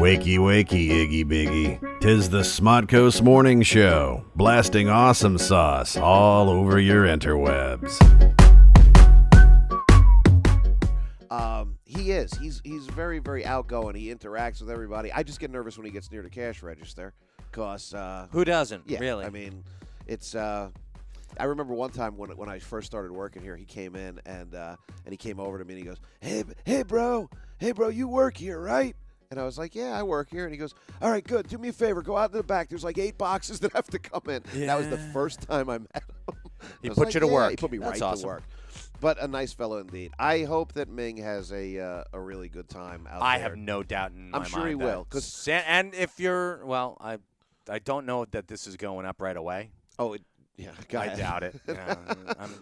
Wakey, wakey, Iggy Biggy. 'Tis the SModco SMorning Show, blasting awesome sauce all over your interwebs. He is. He's very, very outgoing. He interacts with everybody. I just get nervous when he gets near the cash register, cause who doesn't? yeah, Really? I mean, it's. I remember one time when I first started working here, he came in and he came over to me and he goes, "Hey, bro, you work here, right?" And I was like, "Yeah, I work here." And he goes, "All right, good. Do me a favor. Go out to the back. There's like 8 boxes that have to come in." Yeah. That was the first time I met him. He put you to work. He put me That's right awesome. to work. But a nice fellow indeed. I hope that Ming has a really good time out there. I have no doubt in my mind. I'm sure he will. And if you're, well, I don't know that this is going up right away. Oh, yeah. I doubt it.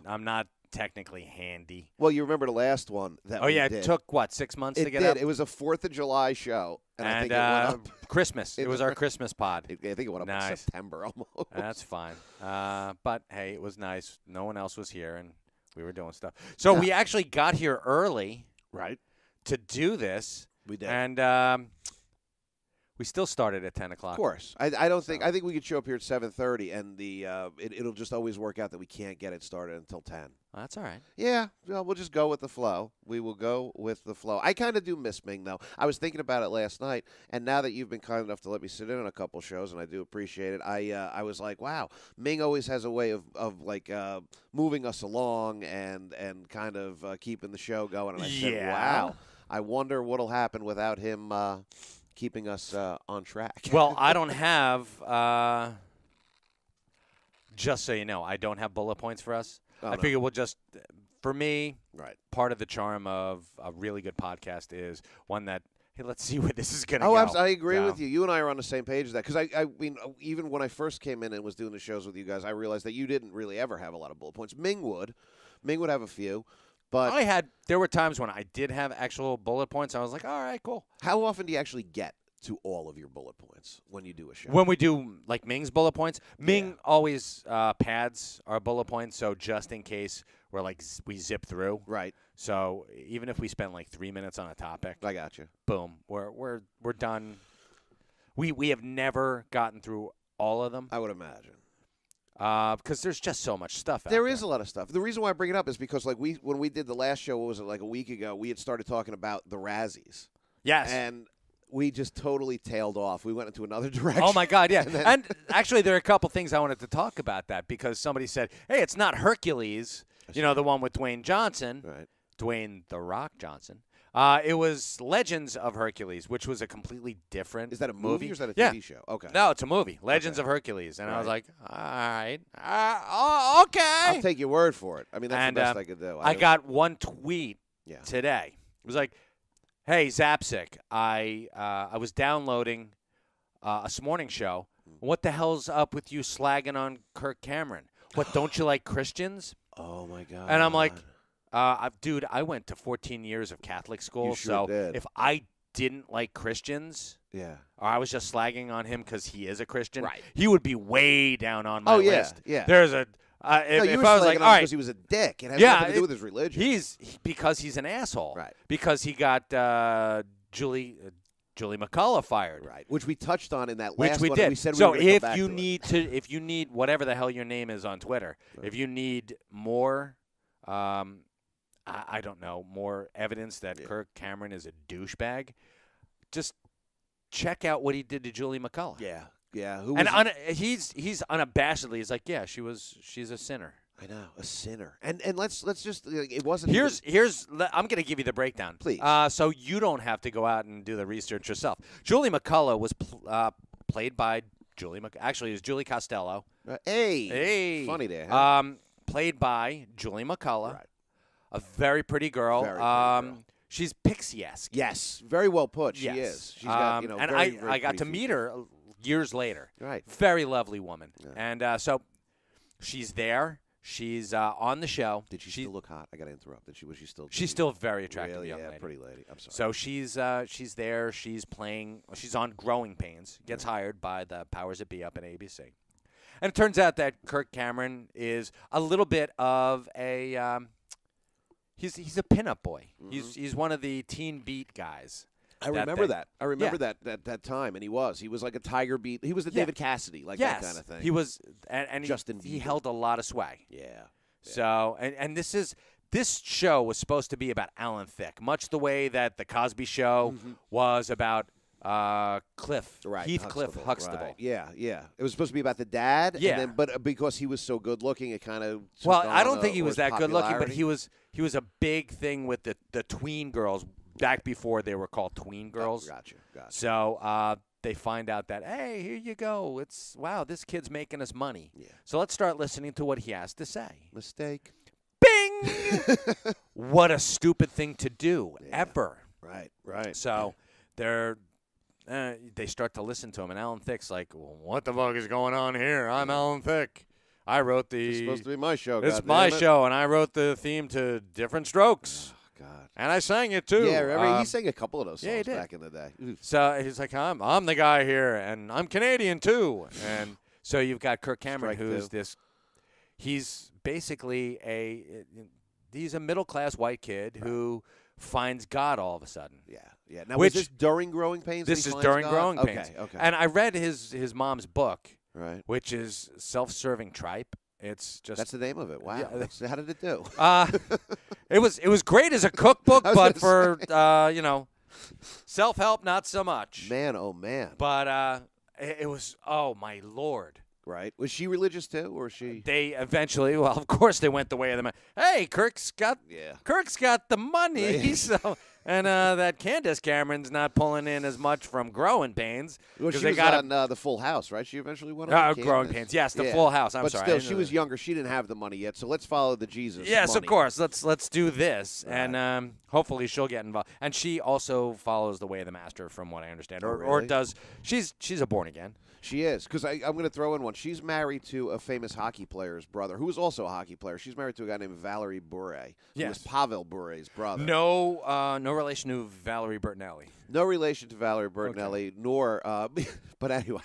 I'm not technically handy. Well, you remember the last one that we did. It took, 6 months to get up? up? It was a 4th of July show. And I think it went up. Christmas. It was our Christmas pod. I think it went up in September almost. That's fine. But, hey, it was nice. No one else was here, and we were doing stuff. So we actually got here early, right, to do this. We did, and we still started at 10 o'clock. Of course, I don't think. I think we could show up here at 7:30, and it'll just always work out that we can't get it started until 10. Well, that's all right. Yeah, well, we'll just go with the flow. We will go with the flow. I kind of do miss Ming, though. I was thinking about it last night, and now that you've been kind enough to let me sit in on a couple shows, and I do appreciate it, I was like, wow, Ming always has a way of moving us along and kind of keeping the show going. And I said, wow, I wonder what'll happen without him keeping us on track. Well, I don't have, just so you know, I don't have bullet points for us. I figure we'll just, for me, part of the charm of a really good podcast is one that, hey, let's see where this is going to go. I agree with you. You and I are on the same page of that. Because, I mean, even when I first came in and was doing the shows with you guys, I realized that you didn't really ever have a lot of bullet points. Ming would have a few. But there were times when I did have actual bullet points. I was like, all right, cool. How often do you actually get to all of your bullet points when you do a show? When we do, like, Ming's bullet points, Ming always pads our bullet points, so just in case we're, like, we zip through. Right. So even if we spend, like, 3 minutes on a topic. I got you. Boom. We're done. We have never gotten through all of them. I would imagine. Because there's just so much stuff out there. There is a lot of stuff. The reason why I bring it up is because, like, when we did the last show, what was it, like a week ago, we had started talking about the Razzies. Yes. And we just totally tailed off. We went into another direction. Oh, my God, yeah. And actually, there are a couple things I wanted to talk about that because somebody said, hey, it's not Hercules, the one with Dwayne Johnson. Right. Dwayne The Rock Johnson. It was Legends of Hercules, which was a completely different Is that a movie or is that a yeah. TV show? Okay. No, it's a movie. Legends of Hercules. And I was like, all right. Okay. I'll take your word for it. I mean, that's the best I could do. I got one tweet today. It was like, hey, Zapcic, I was downloading a SMorning show. What the hell's up with you slagging on Kirk Cameron? What, don't you like Christians? Oh, my God. And I'm like, dude, I went to 14 years of Catholic school, You sure did. If I didn't like Christians, or I was just slagging on him because he is a Christian, right, he would be way down on my list. Yeah, there's a. If I was like, all right, because he was a dick, it has nothing to do with his religion. Because he's an asshole, right? Because he got Julie McCullough fired, right? Which we touched on in that which last we one. did. And we said so we were if you need whatever the hell your name is on Twitter, if you need more. I don't know, more evidence that Kirk Cameron is a douchebag, just check out what he did to Julie McCullough. Yeah. He's unabashedly, he's like, yeah, she's a sinner. I know, a sinner. And let's just, it wasn't. I'm going to give you the breakdown. Please. So you don't have to go out and do the research yourself. Julie McCullough was played by actually it was Julie Costello. Hey. Funny there. Huh? Played by Julie McCullough. Right. A very pretty girl. Very pretty girl. She's Pixie-esque. Yes, very well put. She is. She's got, and very, very I got to meet her years later. Right. Very lovely woman. Yeah. And so she's there. She's on the show. Did she still look hot? I got to interrupt. Was she still? She's still very attractive, really? Young lady. Pretty lady. I'm sorry. So she's there. She's playing. She's on Growing Pains. Gets hired by the powers that be up at ABC. And it turns out that Kirk Cameron is a little bit of a he's a pinup boy. Mm-hmm. He's one of the teen beat guys. I remember that. I remember that time, and he was like a Tiger Beat. He was the David Cassidy, like that kind of thing. He was, and Justin he Bieber. held a lot of swag. Yeah. So, and this show was supposed to be about Alan Thicke, much the way that the Cosby Show was about Heathcliff Huxtable. Right. Yeah. It was supposed to be about the dad. Yeah. And then, but because he was so good looking, it kind of. Well, I don't think he was that good looking, but he was a big thing with the tween girls back before they were called tween girls. Oh, gotcha. So they find out that, hey, here you go. Wow, this kid's making us money. Yeah. So let's start listening to what he has to say. Mistake. Bing! What a stupid thing to do ever. Right. So they start to listen to him, and Alan Thicke's like, well, what the fuck is going on here? I'm Alan Thicke. I wrote It's supposed to be my show. It's my show, and I wrote the theme to Different Strokes. God. And I sang it, too. Yeah, remember, he sang a couple of those songs he did. back in the day. So he's like, I'm the guy here, and I'm Canadian, too. And so you've got Kirk Cameron, he's basically he's a middle-class white kid who finds God all of a sudden. Yeah. Now, was this during Growing Pains? This is during Growing Pains. Okay. And I read his mom's book, right, which is Self-Serving Tripe. It's just that's the name of it. Wow. Yeah. How did it do? It was great as a cookbook, but for self-help, not so much. Man, oh man. But it was, oh my Lord. Right. Was she religious too, or she? They eventually, well, of course, they went the way of the man. Hey, Kirk's got the money, Right. so. And that Candace Cameron's not pulling in as much from Growing Pains. Well, she they was got on the Full House, right? She eventually went on Growing Pains. Yes, the Full House. I'm but sorry. But still, she was younger. She didn't have the money yet. So let's follow the Jesus. Yes, money. of course. Let's do this, Right. and hopefully she'll get involved. And she also follows the way of the Master, from what I understand, or really? does. She's a born again. She is, because I'm going to throw in one. She's married to a famous hockey player's brother, who was also a hockey player. She's married to a guy named Valerie Bure, who was Pavel Bure's brother. No relation to Valerie Bertinelli. No relation to Valerie Bertinelli, nor. But anyway.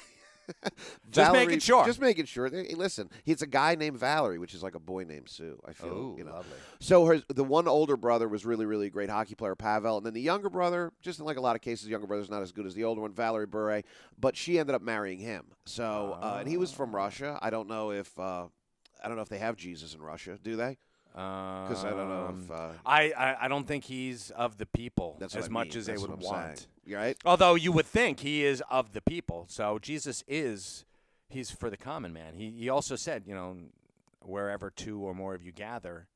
Just making sure. Just making sure. Hey, listen, it's a guy named Valerie, which is like a boy named Sue. I feel. Oh, you know. lovely. So the one older brother was really, really great hockey player, Pavel, and then the younger brother, just in like a lot of cases, the younger brother's not as good as the older one, Valerie Bure, but she ended up marrying him. So and he was from Russia. I don't know if they have Jesus in Russia. Do they? Because I don't know if I don't think he's of the people as much as they would want. You're right. Although you would think he is of the people. So Jesus he's for the common man. He also said, wherever two or more of you gather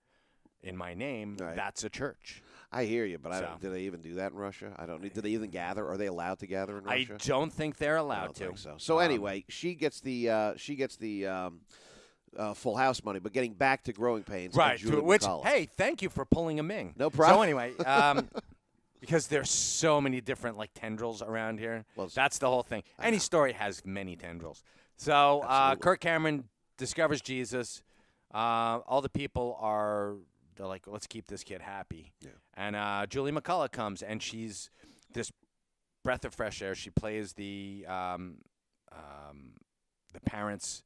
in my name, that's a church. I hear you, but do they even do that in Russia? I don't. Do they even gather? Are they allowed to gather in Russia? I don't think they're allowed I don't to. think so. So anyway, she gets the Full House money, but getting back to Growing Pains, right? Which hey, thank you for pulling a Ming. No problem. So anyway, because there's so many different tendrils around here. Well, that's the whole thing. Any story has many tendrils. So Kirk Cameron discovers Jesus. All the people they're like, let's keep this kid happy. Yeah. And Julie McCullough comes, and she's this breath of fresh air. She plays the parents'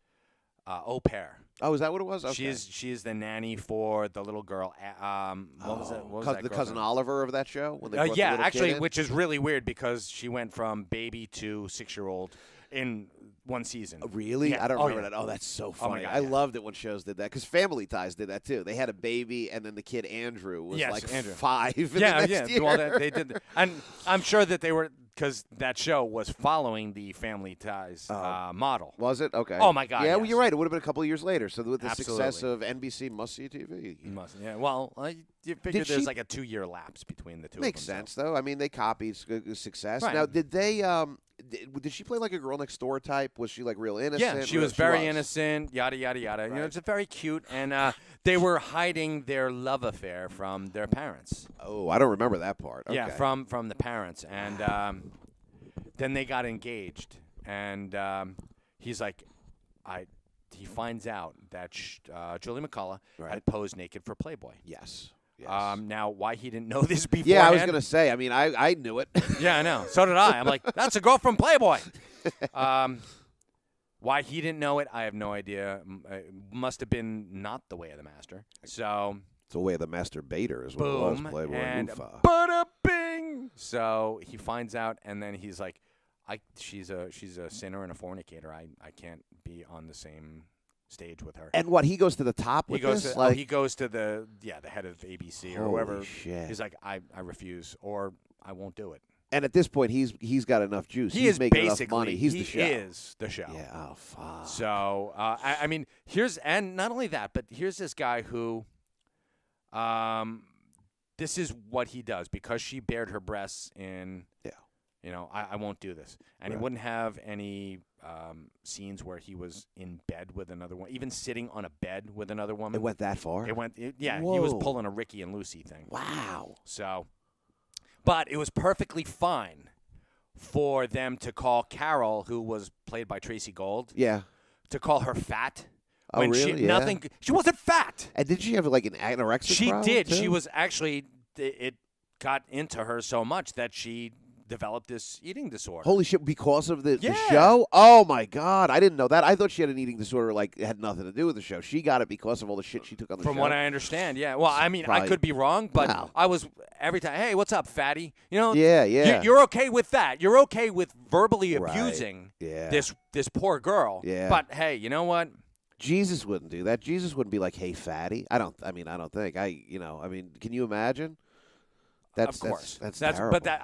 au pair. Oh, is that what it was? Okay. She is the nanny for the little girl. What was that? What was that the cousin Oliver of that show? When they brought the yeah, little actually, kid in? which is really weird because she went from baby to 6-year-old in one season. Really? Yeah. I don't remember that. Oh, that's so funny. Oh my God, I loved it when shows did that because Family Ties did that too. They had a baby, and then the kid Andrew was Andrew. 5. In Yeah, the next year. Well, they did, and I'm sure that they were. Because that show was following the Family Ties model. Was it? Okay. Oh, my God, Yeah, yes. well, you're right. It would have been a couple of years later. So with the Absolutely. success of NBC Must-See TV. Yeah, well, you figure there's like a 2-year lapse between the two Makes of them. sense, though. I mean, they copied success. Right. Now, did they did she play like a girl next door type? Was she like real innocent? Yeah, she was very innocent, yada, yada, yada. Right. It's very cute. And they were hiding their love affair from their parents. Oh, I don't remember that part. Okay. Yeah, from the parents. And then they got engaged, and he's like, he finds out that Julie McCullough had posed naked for Playboy. Yes. Now, why he didn't know this beforehand? Yeah, I was going to say. I mean, I knew it. Yeah, I know. So did I. I'm like, that's a girl from Playboy. Why he didn't know it, I have no idea. It must have been not the way of the master. So it's the way of the masturbator is what boom, it was. Playboy and Oofa. bada bing. So he finds out, and then he's like, she's a sinner and a fornicator. I can't be on the same stage with her. And what, he goes to the top with this? He goes to the head of ABC or whoever. Shit. He's like, I refuse, or I won't do it. And at this point, he's got enough juice. He's making enough money. He's the show. He is the show. Yeah. Oh, fuck. So I mean, and not only that, but here's this guy who, this is what he does because she bared her breasts in. Yeah. You know, I won't do this, and he wouldn't have any scenes where he was in bed with another woman, even sitting on a bed with another woman. It went that far? Yeah, he was pulling a Ricky and Lucy thing. Wow. So, but it was perfectly fine for them to call Carol, who was played by Tracy Gold, to call her fat. Oh, when really? She wasn't fat. And did she have like an anorexic problem? She did. Too? She was actually, it got into her so much that she developed this eating disorder. Holy shit, because of the show? Oh, my God. I didn't know that. I thought she had an eating disorder, like, it had nothing to do with the show. She got it because of all the shit she took on the show. From what I understand, yeah. Well, I mean, I could be wrong, but I was every time, hey, what's up, fatty? You know, you're okay with that. You're okay with verbally abusing this poor girl. Yeah. But, hey, you know what? Jesus wouldn't do that. Jesus wouldn't be like, hey, fatty. I don't think. Can you imagine? Of course. That's terrible. But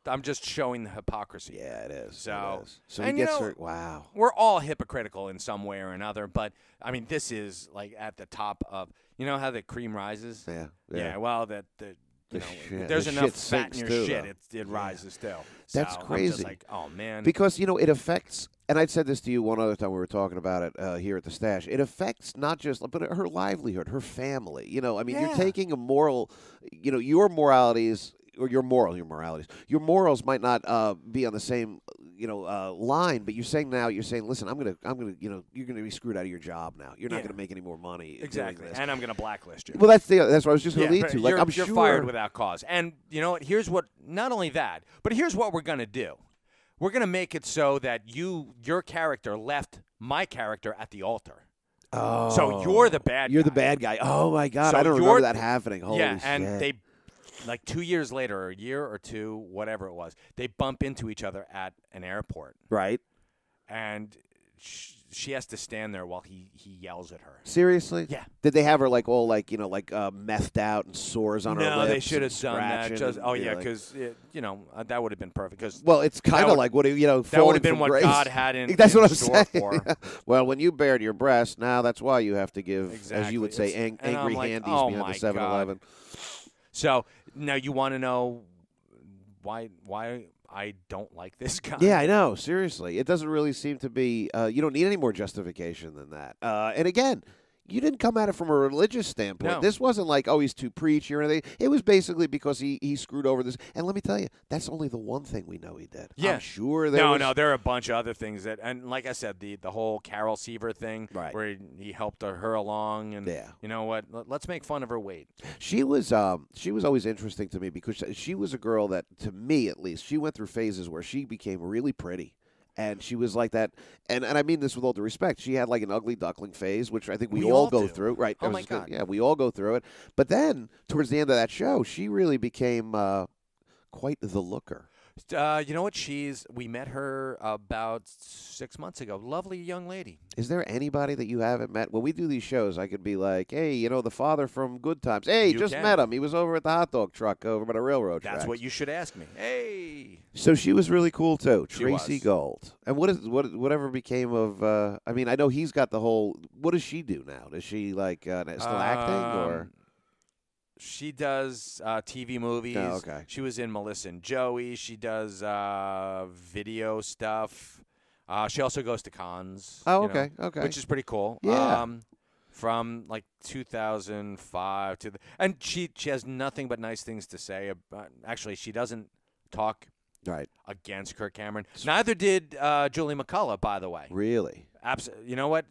I'm just showing the hypocrisy. Yeah, it is. So he gets her. Wow. We're all hypocritical in some way or another, but I mean, this is like at the top of. You know how the cream rises? Yeah. Yeah. Well, there's enough fat in your shit. It rises still. That's crazy. I'm just like, oh man. Because it affects. And I'd said this to you one other time we were talking about it here at the Stash. It affects not just, but her livelihood, her family. You're taking a moral. Your moralities. Or your morals might not be on the same, line. But you're saying, listen, I'm gonna, you're gonna be screwed out of your job now. You're not gonna make any more money. Exactly, and I'm gonna blacklist you. Well, that's what I was just gonna lead to. Like, you're fired without cause. And you know what? Here's what. Not only that, but here's what we're gonna do. We're gonna make it so that your character left my character at the altar. Oh, so you're the bad. You're the bad guy. Oh my God, so I don't remember that happening. Holy shit. And they. Like 2 years later, or a year or two, whatever it was, they bump into each other at an airport. Right. And she has to stand there while he yells at her. Seriously? Yeah. Did they have her like all methed out and sores on her lips? No, they should have done that. Because that would have been perfect. It's kind of like what that would have been what grace. God had in that's what I'm store saying. for. Well, when you bared your breast, now that's why you have to give, as you would say, angry handies behind the 7-Eleven. So now you want to know why I don't like this guy? Yeah, I know. Seriously, it doesn't really seem to be. You don't need any more justification than that. And again, you didn't come at it from a religious standpoint. No. This wasn't like, oh, he's too preachy or anything. It was basically because he screwed over this. And let me tell you, that's only the one thing we know he did. Yeah. I'm sure there was... No, there are a bunch of other things that, and like I said, the whole Carol Seaver thing, where he helped her along, and you know what? Let's make fun of her weight. She was always interesting to me because she was a girl that, to me at least, she went through phases where she became really pretty. And she was like that, and I mean this with all due respect. She had like an ugly duckling phase, which I think we all go through, right? Oh my God! Yeah, we all go through it. But then, towards the end of that show, she really became quite the looker. You know what? We met her about 6 months ago. Lovely young lady. Is there anybody that you haven't met? When we do these shows, I could be like, hey, the father from Good Times. Hey, met him. He was over at the hot dog truck over by the railroad track. That's what you should ask me. Hey. So she was really cool too, Tracy Gold. And whatever became of? I know he's got the whole. What does she do now? Does she still acting or? She does TV movies. Oh, okay. She was in Melissa and Joey. She does video stuff. She also goes to cons. Oh, okay, okay. Which is pretty cool. Yeah. From like 2005 and she has nothing but nice things to say about. Actually, she doesn't talk against Kirk Cameron. Neither did Julie McCullough, by the way. Really? Absolutely. You know what?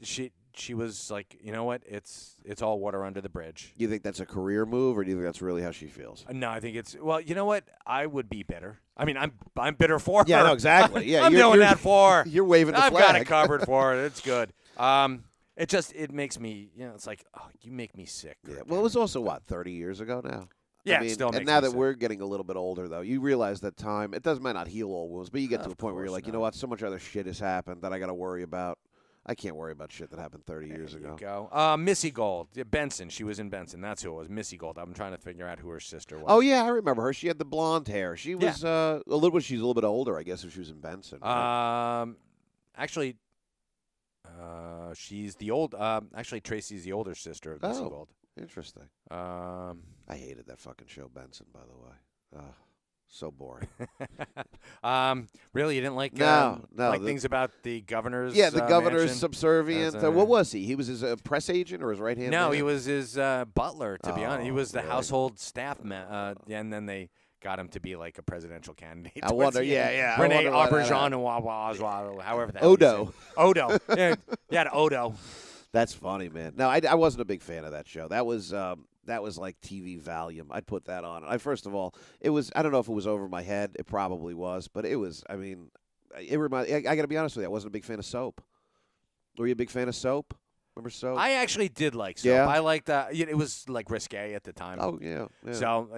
She was like, you know what? It's all water under the bridge. You think that's a career move, or do you think that's really how she feels? No, I think it's you know what? I would be bitter. I mean, I'm bitter for her. Yeah, no, exactly. Yeah, I'm doing that for her. You're waving the flag. I've got it covered for her. It's good. It makes me, it's like, oh, you make me sick. Yeah. Well, it was also 30 years ago now. Yeah, I mean, it still and makes now me that sick. we're getting a little bit older, though, you realize that time, might not heal all wounds, but you get to Of a point where you're course like, you know not. what, so much other shit has happened that I got to worry about. I can't worry about shit that happened 30 years There ago. you go. Missy Gold. Yeah, Benson. She was in Benson. That's who it was. Missy Gold. I'm trying to figure out who her sister was. Oh, yeah, I remember her. She had the blonde hair. She was she's a little bit older, I guess, if she was in Benson. Right? Actually, she's the old. Actually, Tracy's the older sister of Missy Gold. Interesting. I hated that fucking show, Benson, by the way. So boring. Really, you didn't like things about the governor's the governor's mansion? subservient. What was he? He was his press agent or his right hand man? No, he was his butler, to be honest. He was the really? household staff man, and then they got him to be like a presidential candidate. I wonder, yeah. Rene I wonder Auberjonois, however the hell Odo. Odo. Yeah, Odo. That's funny, man. No, I wasn't a big fan of that show. That was like TV Valium. I'd put that on. First of all, it was. I don't know if it was over my head. It probably was, but it was. I mean, it reminded. I got to be honest with you. I wasn't a big fan of Soap. Were you a big fan of Soap? Remember Soap? I actually did like Soap. Yeah? I liked that. It was like risque at the time. Oh yeah. So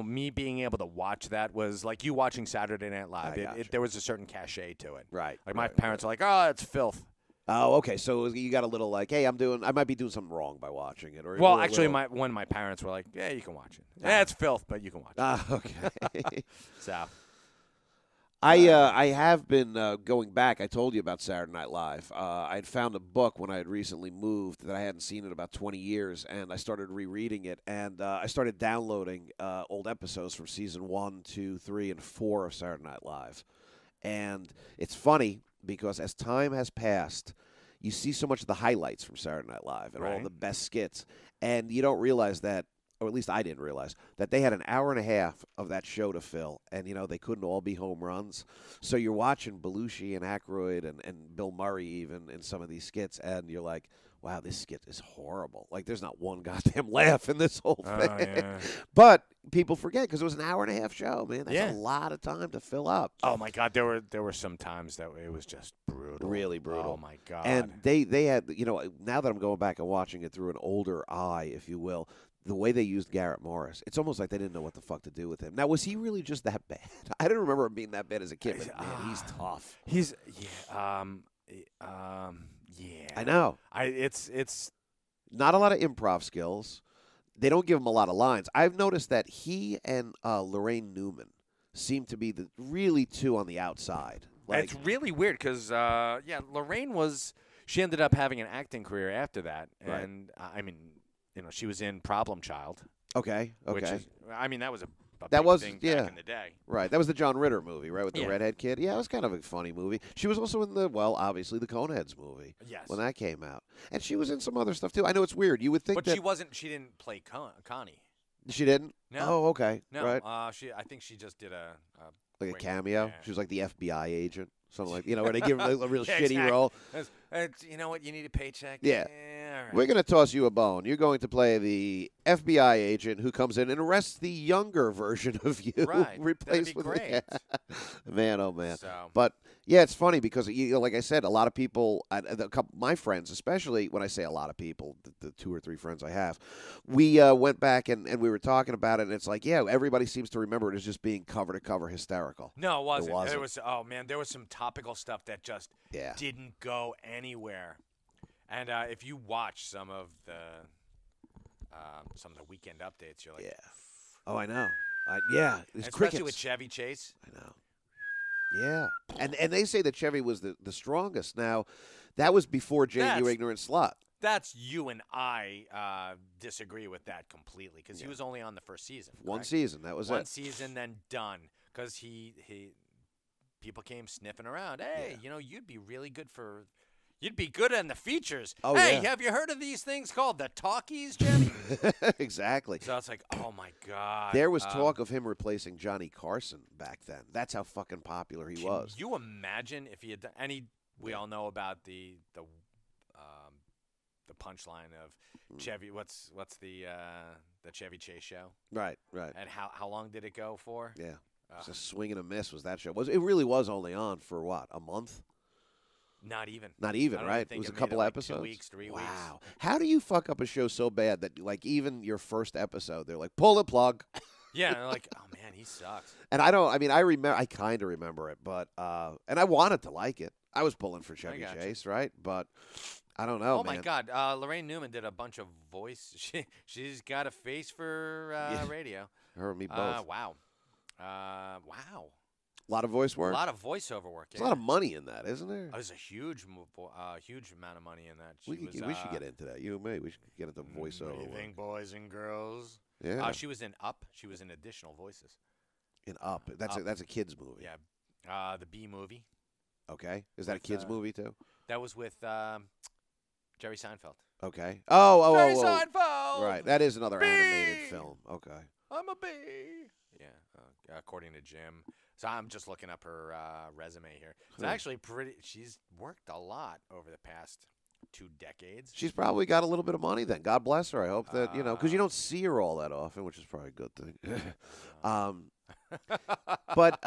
me being able to watch that was like you watching Saturday Night Live. There was a certain cachet to it. Right. Like my parents are like, "Oh, it's filth." Oh, okay. So you got a little like, hey, I might be doing something wrong by watching it. Or well, actually, one of my parents were like, yeah, you can watch it. Yeah, it's filth, but you can watch it. Okay. So, I have been going back. I told you about Saturday Night Live. I had found a book when I had recently moved that I hadn't seen in about 20 years, and I started rereading it, and I started downloading old episodes from season 1, 2, 3, and 4 of Saturday Night Live. And it's funny because as time has passed, you see so much of the highlights from Saturday Night Live and all the best skits, and you don't realize that, or at least I didn't realize, that they had an hour and a half of that show to fill, and, they couldn't all be home runs. So you're watching Belushi and Aykroyd and Bill Murray even in some of these skits, and you're like, wow, this skit is horrible. Like, there's not one goddamn laugh in this whole thing. Yeah. But people forget because it was an hour and a half show, man. That's a lot of time to fill up. Oh, my God. There were some times that it was just brutal. Really brutal. Oh, my God. And they had, now that I'm going back and watching it through an older eye, if you will, the way they used Garrett Morris, it's almost like they didn't know what the fuck to do with him. Now, was he really just that bad? I didn't remember him being that bad as a kid, but man, he's tough. Yeah. I know. It's not a lot of improv skills. They don't give him a lot of lines. I've noticed that he and Lorraine Newman seem to be the really two on the outside. Like, it's really weird because Lorraine she ended up having an acting career after that, and I mean, she was in Problem Child. Okay. Which is, that was a that big was thing yeah back in the day. Right. That was the John Ritter movie, right, with the redhead kid. Yeah, it was kind of a funny movie. She was also in obviously the Coneheads movie. Yes. When that came out, and she was in some other stuff too. I know it's weird. You would think, but that she didn't play Connie. She didn't. No. Oh, okay. No. Right. I think she just did like a cameo. Yeah. She was like the FBI agent, something like where they give her a real shitty exactly. role. You know what? You need a paycheck. Yeah. All right. We're going to toss you a bone. You're going to play the FBI agent who comes in and arrests the younger version of you. Right. Replaced That'd be with great. Man, oh man. So. But yeah, it's funny because like I said, a lot of people, my friends, especially when I say a lot of people, the 2 or 3 friends I have, we went back and we were talking about it, and it's like, everybody seems to remember it as just being cover to cover hysterical. No, it wasn't. It wasn't. There was there was some topical stuff that just didn't go anywhere. And if you watch some of the weekend updates, you're like, Oh, I know. especially crickets. with Chevy Chase. I know. Yeah, and they say that Chevy was the strongest. Now, that was before Jane, You Ignorant Slut. That's you and I disagree with that completely because he was only on the first season. One correct? season, that was One season, then done because people came sniffing around. Hey, you'd be really good for. You'd be good in the features. Oh, hey, yeah. have you heard of these things called the talkies, Jimmy? Exactly. So it's like, oh my God. There was talk of him replacing Johnny Carson back then. That's how fucking popular he was. Can you imagine if he had done? And we all know about the punchline of Chevy. What's the Chevy Chase show? Right. And how long did it go for? Yeah. It was a swing and a miss. Was that show? It really was only on for what, a month? Not even. Not even, I don't right? think It was a made couple like episodes. 2 weeks, 3 weeks. Wow. How do you fuck up a show so bad that, like, even your first episode, they're like, pull the plug? Yeah, and they're like, oh man, he sucks. And I kind of remember it, but and I wanted to like it. I was pulling for Chevy Chase, right? But I don't know, Oh man. my God, Lorraine Newman did a bunch of voice. She's got a face for radio. Her and me both. Wow. Wow. A lot of voice work. A lot of voiceover work. There's a lot of money in that, isn't there? There's a huge amount of money in that. We should get into that. You and me. We should get into voiceover. What do you think, boys and girls? Yeah. She was in Up. She was in additional voices. In Up. That's a kids movie. Yeah. The B movie. Okay. Is that a kids movie too? That was with Jerry Seinfeld. Okay. Jerry Seinfeld. Right. That is another animated film. Okay. I'm a bee. Yeah. According to Jim. So I'm just looking up her resume here. It's actually pretty. She's worked a lot over the past 2 decades. She's probably got a little bit of money then. God bless her. I hope that, because you don't see her all that often, which is probably a good thing. But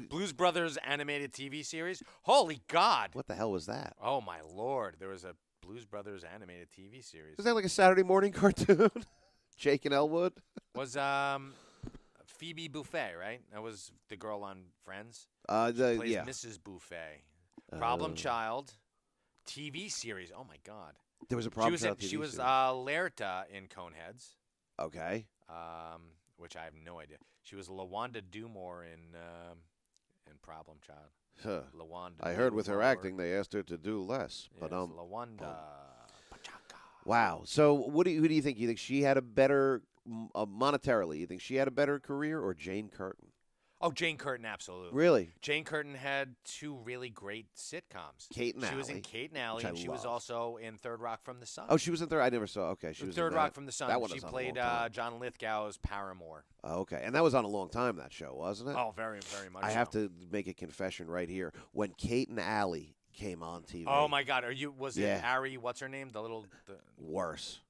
Blues Brothers animated TV series. Holy God! What the hell was that? Oh my Lord! There was a Blues Brothers animated TV series. Was that like a Saturday morning cartoon? Jake and Elwood was Phoebe Buffet, right? That was the girl on Friends. She plays Mrs. Buffet. Problem Child TV series. Oh my God! There was a Problem Child TV She was series. Laerta in Coneheads. Okay. Which I have no idea. She was LaWanda Dumore in Problem Child. Huh. LaWanda. I heard with her Dumore. acting, they asked her to do less. Yes, But LaWanda. Wow. So who do you think? You think she had a better monetarily? You think she had a better career or Jane Curtin? Oh, Jane Curtin, absolutely. Really? Jane Curtin had 2 really great sitcoms. Kate and She Ally. was in Kate and Ally, and she was love. also in Third Rock from the Sun. Oh, she was in Third. I never saw. Okay, she was Third in Rock from the Sun. That one She was on a played long time. John Lithgow's Paramore. Okay, and that was on a long time. That show, wasn't it? Oh, very, very much. I have to make a confession right here. When Kate and Ally came on TV. Oh my God! Was it Yeah. Ari? What's her name? Worse.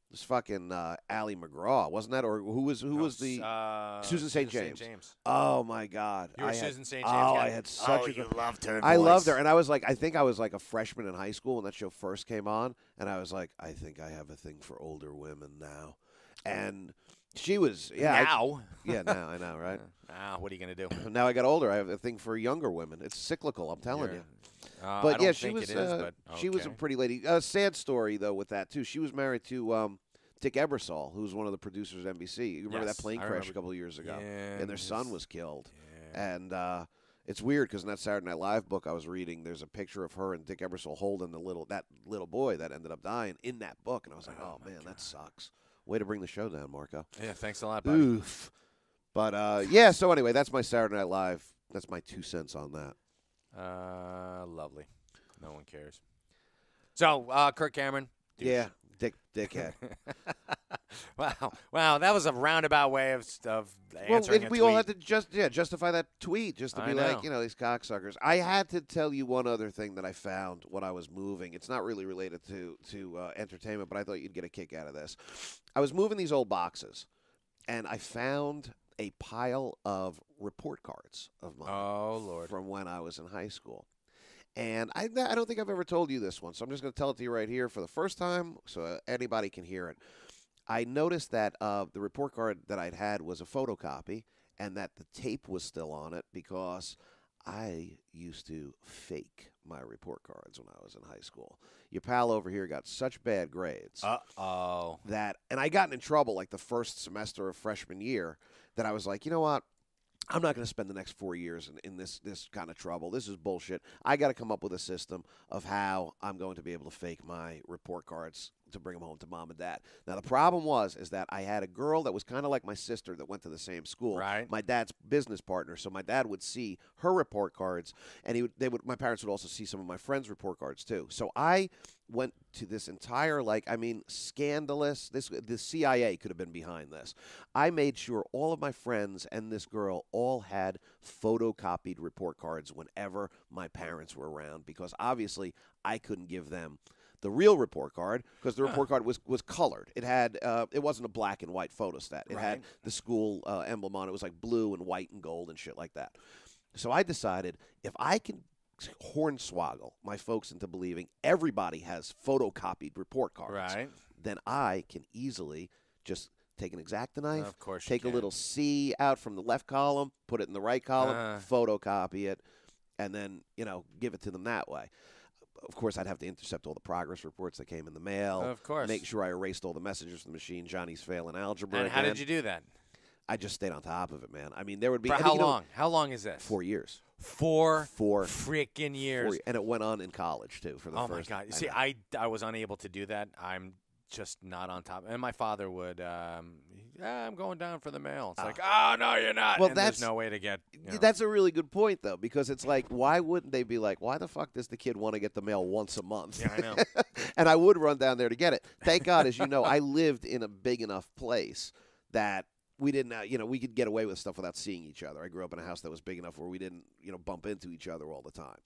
It was fucking Ally McGraw, wasn't that? Or who was the Susan St. James. Oh my God! You were Susan St. James. Oh, guy? I had such a. You loved her. I loved her, and I was like, I think I was like a freshman in high school when that show first came on, and I was like, I think I have a thing for older women now, and she was now. Now I know, right? What are you gonna do? Now I got older. I have a thing for younger women. It's cyclical. I'm telling you. But yeah, she was. She was a pretty lady. Sad story though with that too. She was married to Dick Ebersol, who was one of the producers of NBC. You remember that plane crash a couple of years ago, and their son was killed. Yeah. And it's weird because in that Saturday Night Live book I was reading, there's a picture of her and Dick Ebersol holding that little boy that ended up dying in that book, and I was like, oh man, that sucks. Way to bring the show down, Marco. Yeah, thanks a lot, buddy. Oof. But yeah, so anyway, that's my Saturday Night Live. That's my 2 cents on that. Lovely. No one cares. So, Kirk Cameron. Douche. Yeah, dickhead. Wow, that was a roundabout way of answering we all had to justify that tweet just to be like, these cocksuckers. I had to tell you one other thing that I found when I was moving. It's not really related to entertainment, but I thought you'd get a kick out of this. I was moving these old boxes, and I found a pile of report cards of mine. Oh, Lord. From when I was in high school. And I don't think I've ever told you this one, so I'm just going to tell it to you right here for the first time so anybody can hear it. I noticed that the report card that I'd had was a photocopy and that the tape was still on it because I used to fake my report cards when I was in high school. Your pal over here got such bad grades. Uh-oh. And I got in trouble like the first semester of freshman year that I was like, you know what? I'm not going to spend the next 4 years in this kind of trouble. This is bullshit. I got to come up with a system of how I'm going to be able to fake my report cards to bring them home to mom and dad. Now, the problem is that I had a girl that was kind of like my sister that went to the same school. Right. My dad's business partner. So my dad would see her report cards, and my parents would also see some of my friends' report cards too. So I went to this entire, scandalous, the CIA could have been behind this. I made sure all of my friends and this girl all had photocopied report cards whenever my parents were around because obviously I couldn't give them the real report card because the report card was colored. It had it wasn't a black and white photostat. It had the school emblem on it. It was like blue and white and gold and shit like that. So I decided if I can hornswoggle my folks into believing everybody has photocopied report cards, then I can easily just take an X-Acto knife, Of course, take a little C out from the left column, put it in the right column, photocopy it, and then give it to them that way. Of course, I'd have to intercept all the progress reports that came in the mail. Of course. Make sure I erased all the messages from the machine. Johnny's failing algebra. And again. how did you do that? I just stayed on top of it, man. I mean, there would be. For how long? How long is this? 4 years. Four Four freaking years. And it went on in college, too, for the first. Oh, my God. See, I was unable to do that. I'm just not on top. And my father would, I'm going down for the mail. It's like, oh, no, you're not. Well, and there's no way to get. That's a really good point, though, because it's like, why wouldn't they be like, why the fuck does the kid want to get the mail once a month? Yeah, I know. And I would run down there to get it. Thank God, as you know, I lived in a big enough place that we didn't, we could get away with stuff without seeing each other. I grew up in a house that was big enough where we didn't, bump into each other all the time.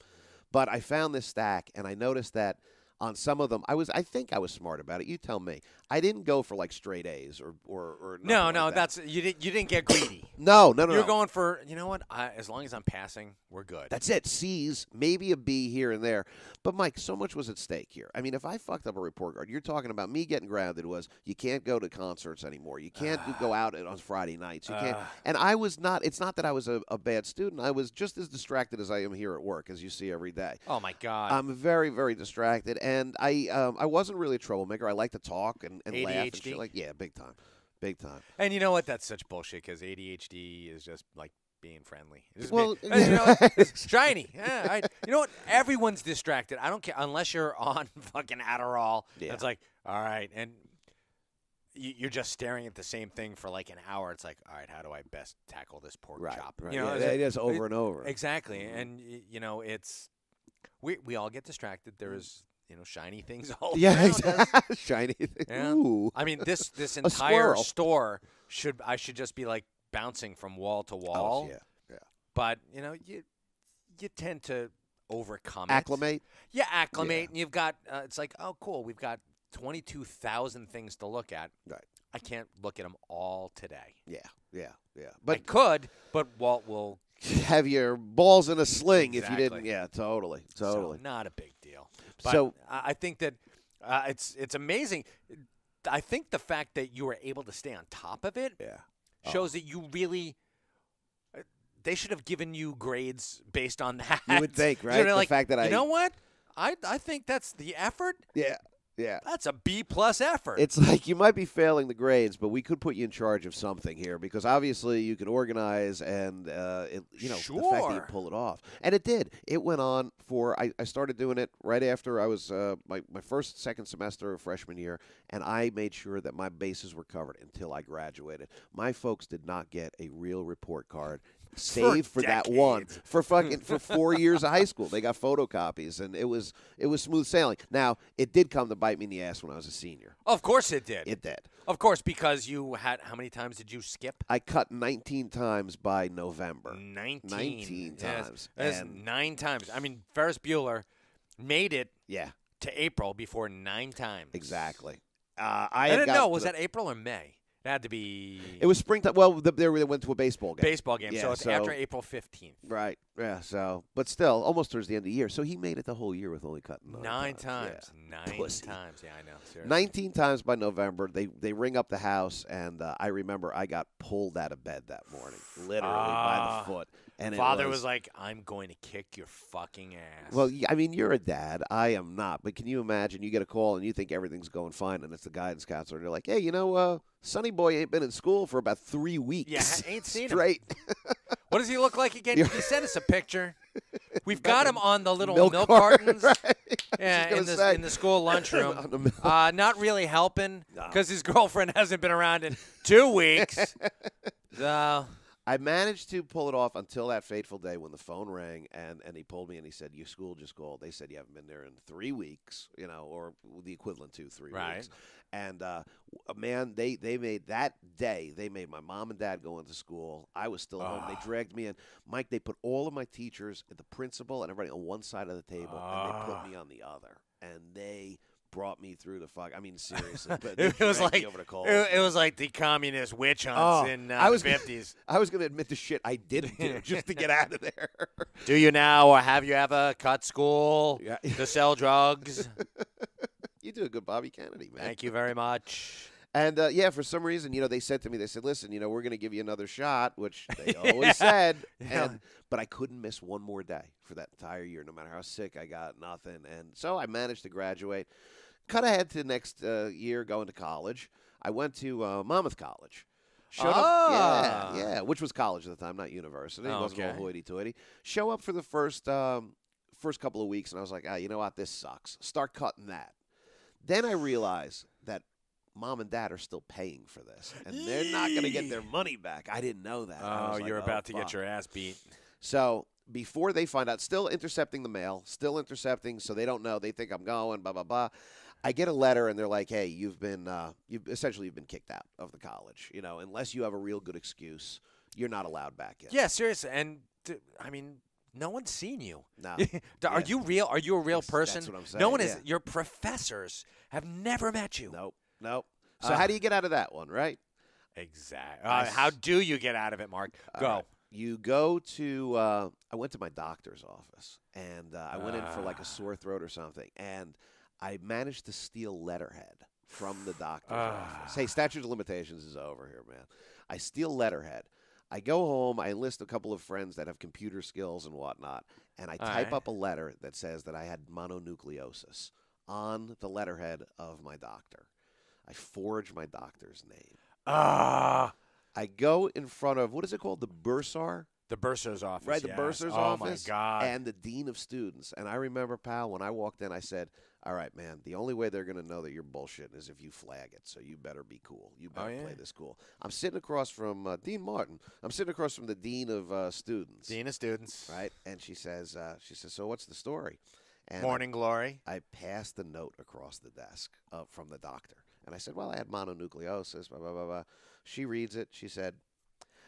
But I found this stack, and I noticed that on some of them, I think I was smart about it. You tell me. I didn't go for like straight A's or no, like that's you didn't get greedy. No. You're going for, you know what? As long as I'm passing, we're good. That's it. C's, maybe a B here and there. But Mike, so much was at stake here. I mean, if I fucked up a report card, you're talking about me getting grounded. Was you can't go to concerts anymore. You can't go out on Friday nights. You can't. And I was not. It's not that I was a bad student. I was just as distracted as I am here at work, as you see every day. Oh my God. I'm very, very distracted, and I wasn't really a troublemaker. I like to talk and laugh and shit. Like, yeah, big time. Big time. And you know what? That's such bullshit because ADHD is just like being friendly. It's shiny. Yeah, you know what? Everyone's distracted. I don't care unless you're on fucking Adderall. Yeah. It's like, all right, and you're just staring at the same thing for like an hour. It's like, all right, how do I best tackle this pork chop? Right. It is over and over. Exactly, and it's we all get distracted. There is. Shiny things all around. Yeah, exactly. Shiny things. Yeah. Ooh. I mean, this entire store should just be like bouncing from wall to wall. Oh, yeah. But you tend to overcome acclimate. Yeah, acclimate. And you've got it's like, oh, cool. We've got 22,000 things to look at. Right. I can't look at them all today. Yeah. But I could, but Walt will have your balls in a sling exactly. if you didn't. Yeah, totally. So not a big deal. But so I think that it's amazing. I think the fact that you were able to stay on top of it shows that you really they should have given you grades based on that. You would think, right? The fact that you know what? I think that's the effort. Yeah. That's a B+ effort. It's like you might be failing the grades, but we could put you in charge of something here because obviously you can organize and the fact that you pull it off. And it did. It went on for I started doing it right after I was my second semester of freshman year, and I made sure that my bases were covered until I graduated. My folks did not get a real report card. Save for that one for 4 years of high school. They got photocopies, and it was smooth sailing. Now it did come to bite me in the ass when I was a senior. Of course it did. It did. Of course, because you had how many times did you skip? I cut 19 times by November. 19 times. That's 9 times. I mean, Ferris Bueller made it. Yeah. To April before 9 times. Exactly. I didn't know. Was that April or May? It had to be. It was springtime. Well, they went to a baseball game. Yeah, so it's after April 15th. Right. Yeah. So, but still, almost towards the end of the year. So he made it the whole year with only cutting 9 times. Yeah. 9 times. Yeah, I know. Seriously. 19 times by November. They ring up the house, and I remember I got pulled out of bed that morning, literally by the foot. And Father was like, "I'm going to kick your fucking ass." Well, I mean, you're a dad. I am not. But can you imagine? You get a call and you think everything's going fine, and it's the guidance counselor. And they're like, "Hey, Sonny boy ain't been in school for about 3 weeks. Yeah, ain't seen straight. Him. What does he look like again? Can you send us a picture? We've got him on the little milk cartons. Right? Yeah, in the school lunchroom. Not really helping because his girlfriend hasn't been around in 2 weeks. So. I managed to pull it off until that fateful day when the phone rang and he pulled me and he said, "Your school just called. They said you haven't been there in 3 weeks, or the equivalent to 3 weeks." And man, they made that day. They made my mom and dad go into school. I was still home. They dragged me in. Mike, they put all of my teachers, the principal, and everybody on one side of the table, and they put me on the other. And they brought me through the fuck. I mean, seriously. But it was like over the it was like the communist witch hunts in the 50s. I was going to admit the shit I didn't do just to get out of there. Do you now, or have you ever cut school to sell drugs? You do a good Bobby Kennedy, man. Thank you very much. And, yeah, for some reason, they said to me, they said, listen, we're going to give you another shot, which they always said. But I couldn't miss one more day for that entire year, no matter how sick I got, nothing. And so I managed to graduate. Cut ahead to next year going to college. I went to Monmouth College. Showed up, yeah, which was college at the time, not university. It wasn't all hoity-toity. Show up for the first couple of weeks, and I was like, you know what, this sucks. Start cutting that. Then I realized that Mom and Dad are still paying for this, and they're not going to get their money back. I didn't know that. Oh, you're about to get your ass beat. So before they find out, still intercepting the mail, so they don't know. They think I'm going, blah, blah, blah. I get a letter, and they're like, hey, you've been kicked out of the college. Unless you have a real good excuse, you're not allowed back in. Yeah, seriously. And, I mean, no one's seen you. No. Are you real? Are you a real person? That's what I'm saying. No one is. Your professors have never met you. Nope. So how do you get out of that one, right? Exactly. How do you get out of it, Mark? Go. Right. You go to I went to my doctor's office, and I went in for like a sore throat or something, and I managed to steal letterhead from the doctor's office. Hey, statute of limitations is over here, man. I steal letterhead. I go home, I enlist a couple of friends that have computer skills and whatnot, and I type up a letter that says that I had mononucleosis on the letterhead of my doctor. I forge my doctor's name. I go in front of, what is it called, the bursar? The bursar's office. Right, the bursar's office. Oh, my God. And the dean of students. And I remember, pal, when I walked in, I said, all right, man, the only way they're going to know that you're bullshitting is if you flag it, so you better be cool. You better play this cool. I'm sitting across from Dean Martin. I'm sitting across from the dean of students. Dean of students. Right? And she says, so what's the story? And Morning glory. I passed the note across the desk from the doctor. And I said, well, I had mononucleosis, blah, blah, blah, blah. She reads it. She said,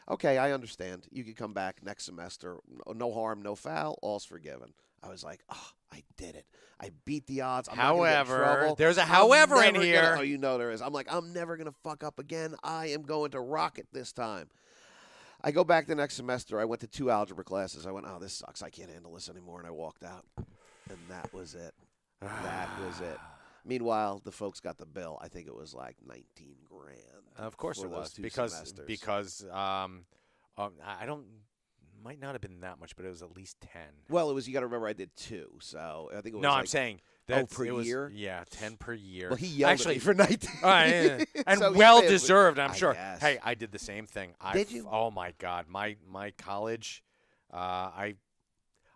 okay, I understand. You can come back next semester. No harm, no foul. All's forgiven. I was like, I did it. I beat the odds. I'm not gonna get in trouble. There's a however in here. Oh, there is. I'm like, I'm never going to fuck up again. I am going to rock it this time. I go back the next semester. I went to 2 algebra classes. I went, this sucks. I can't handle this anymore. And I walked out. And that was it. That was it. Meanwhile, the folks got the bill. I think it was like $19,000. Of course it was because I don't. Might not have been that much, but it was at least 10. Well, it was. You got to remember, I did 2, so I think it was. No, like, I'm saying per year. Yeah, 10 per year. Well, he yelled at me for 19. And So well deserved, I'm sure. Guess. Hey, I did the same thing. Did you? Oh my God, my college, I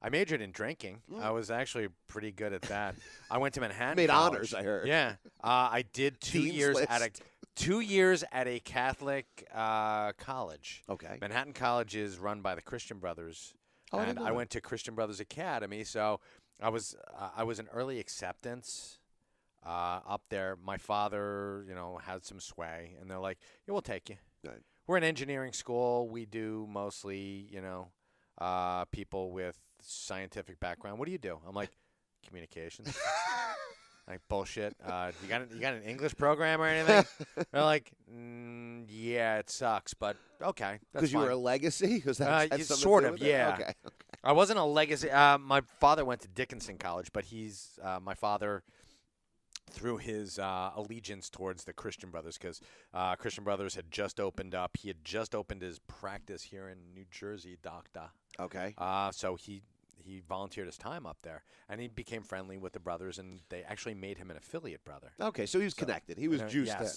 majored in drinking. I was actually pretty good at that. I went to Manhattan. Made College. honors, I heard. Yeah, I did 2 Dean's years list. at a 2 years at a Catholic college. Okay. Manhattan College is run by the Christian Brothers, and I went to Christian Brothers Academy. So I was an early acceptance up there. My father, had some sway, and they're like, "Yeah, we'll take you." Right. We're an engineering school. We do mostly, people with scientific background. What do you do? I'm like, communications. Like, bullshit. You got an English program or anything? They're like, yeah, it sucks, but okay. Because you were a legacy? Was that sort of, yeah. Okay. I wasn't a legacy. My father went to Dickinson College, but my father through his allegiance towards the Christian Brothers, because Christian Brothers had just opened up. He had just opened his practice here in New Jersey, doctor. Okay. So he volunteered his time up there, and he became friendly with the brothers, and they actually made him an affiliate brother. Okay, so he was connected. He was juiced in.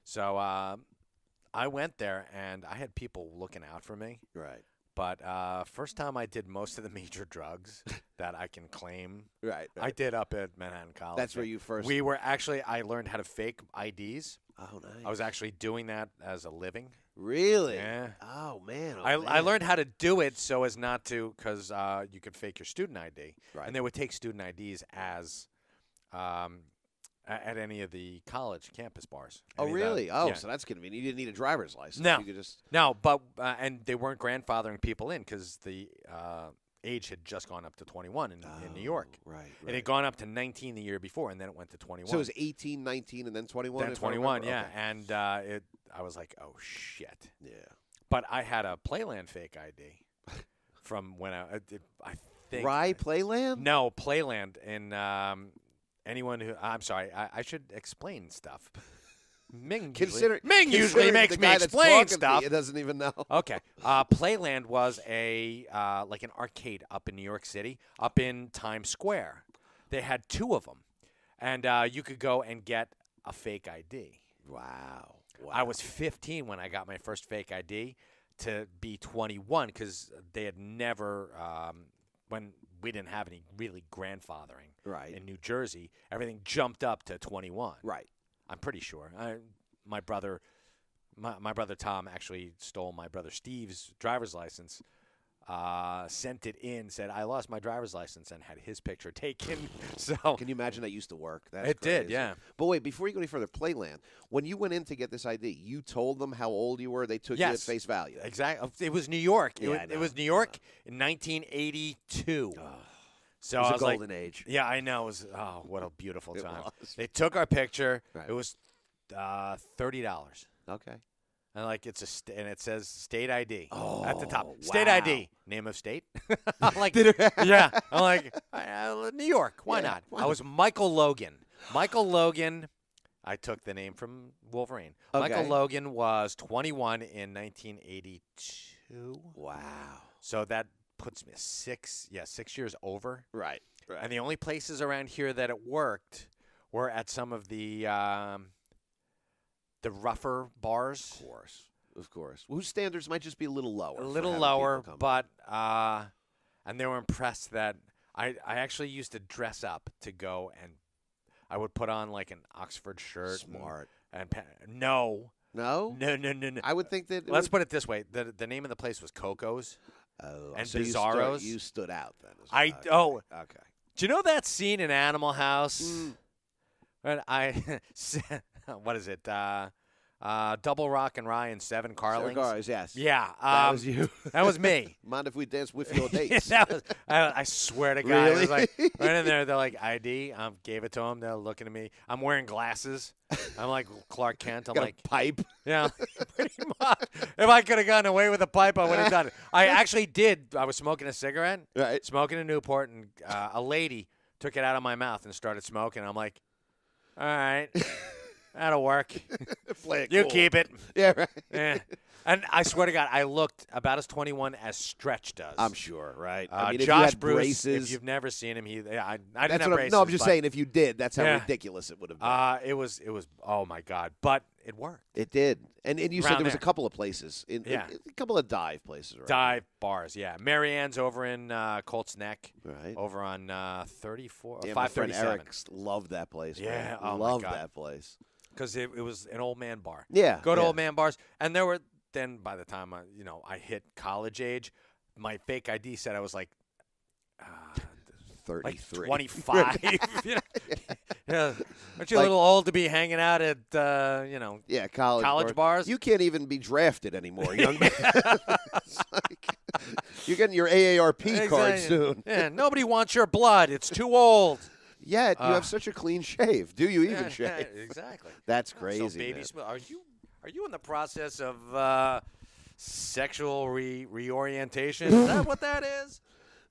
So I went there, and I had people looking out for me. Right. But first time I did most of the major drugs that I can claim. Right. I did up at Manhattan College. That's where you first. I learned how to fake IDs. Oh, nice. I was actually doing that as a living. Really? Yeah. Oh, man. I learned how to do it so as not to, because you could fake your student ID. Right. And they would take student IDs as at any of the college campus bars. Oh, really? So that's convenient. You didn't need a driver's license. No. You could just. No, but and they weren't grandfathering people in because the age had just gone up to 21 in New York. Right. It had gone up to 19 the year before, and then it went to 21. So it was 18, 19, and then 21? Then 21, yeah. Okay. And I was like, oh, shit. Yeah. But I had a Playland fake ID from when I think. Rye Playland? No, Playland. And anyone who – I'm sorry. I should explain stuff. Ming Consider usually makes the me guy that's explain talking to stuff. you doesn't even know. Okay. Playland was a like an arcade up in New York City, up in Times Square. They had 2 of them, and you could go and get a fake ID. Wow. I was 15 when I got my first fake ID to be 21 because they had never, when we didn't have any really grandfathering in New Jersey, everything jumped up to 21. Right. I'm pretty sure. My brother Tom actually stole my brother Steve's driver's license, sent it in, said, I lost my driver's license, and had his picture taken. So can you imagine that used to work? That's it crazy. did, yeah. But wait, before you go any further, Playland, when you went in to get this ID, you told them how old you were? They took you at face value? Exactly. It was New York. Yeah, It was New York in 1982. it So was I was a golden age. Yeah, I know. It was, what a beautiful time. Was. They took our picture. Right. It was $30. Okay. And and it says state ID at the top. Wow. State ID, name of state. I'm like, yeah. I'm like, New York. Why not? I was Michael Logan. Michael Logan. I took the name from Wolverine. Okay. Michael Logan was 21 in 1982. Wow. So that puts me 6 years over. Right. And the only places around here that it worked were at some of the rougher bars. Of course. Whose standards might just be a little lower. A little lower, but and they were impressed that I actually used to dress up to go, and I would put on like an Oxford shirt. Smart. No. No? No. I would think that. Let's put it this way: the name of the place was Coco's. And so Bizarros. You stood out then. Okay. Do you know that scene in Animal House? When what is it? Double Rock and Rye and 7 Carlings. 7 Carlings, yes. Yeah, that was you. That was me. Mind if we dance with your dates? I swear to God, Really? it was like right in there. They're like ID. Gave it to them. They're looking at me. I'm wearing glasses. I'm like Clark Kent. I'm Got like a pipe. Yeah, pretty much. If I could have gotten away with a pipe, I would have done it. I actually did. I was smoking a cigarette, smoking a Newport, and a lady took it out of my mouth and started smoking. I'm like, all right. That'll work. Play it you cool. keep it. Yeah, right. Yeah. And I swear to God, I looked about as 21 as Stretch does. I'm sure, right? I mean, if Josh you had Bruce, braces, if you've never seen him, I didn't that's have braces. No, I'm just saying, if you did, that's how ridiculous it would have been. It was. Oh my God! But it worked. It did, and you said Around there was there. a couple of places, a couple of dive places, right? Dive bars, yeah. Marianne's over in Colts Neck, right? Over on 34, Yeah, 537. my friend Eric loved that place. Yeah, man. oh loved my God. that place. Because it was an old man bar. Yeah. Go to old man bars. And there were, then by the time I hit college age, my fake ID said I was like 33. Like 25. Yeah. Aren't you a little old to be hanging out at, college bars? You can't even be drafted anymore, young man. You're getting your AARP card soon. Yeah, nobody wants your blood. It's too old. Yet you have such a clean shave. Do you even shave? Exactly. That's crazy. So baby smooth. Are you in the process of sexual reorientation? Is that what that is?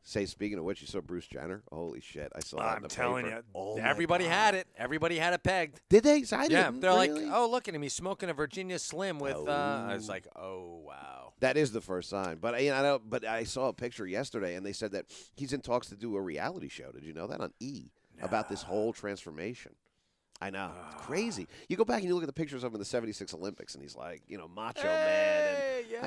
Say, speaking of which, you saw Bruce Jenner? Holy shit! I saw that in the telling paper. you, Oh everybody had it. Everybody had it pegged. Did they? I yeah, didn't. they're really? like, oh, look at him. He's smoking a Virginia Slim with. I was like, oh wow. That is the first sign. But But I saw a picture yesterday, and they said that he's in talks to do a reality show. Did you know that on E about this whole transformation? I know. It's crazy. You go back and you look at the pictures of him in the 76 Olympics, and he's like, macho man. And Yeah.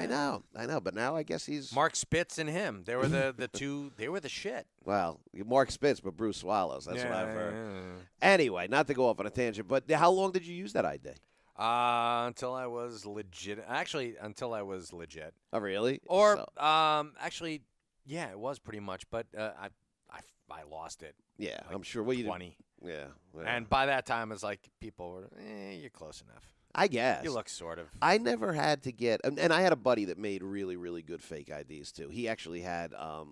I know. But now I guess he's Mark Spitz and him. They were the two. They were the shit. Well, Mark Spitz, but Bruce Swallows. That's what I've heard. Yeah. Anyway, not to go off on a tangent, but how long did you use that ID? Until I was legit. Actually, until I was legit. Oh, really? Or actually, yeah, it was pretty much. But I lost it. Yeah, like I'm sure. Well, you 20. Yeah. And by that time, it's like people were, you're close enough. I guess. You look sort of. I never had to get, and I had a buddy that made really, really good fake IDs too. He actually had a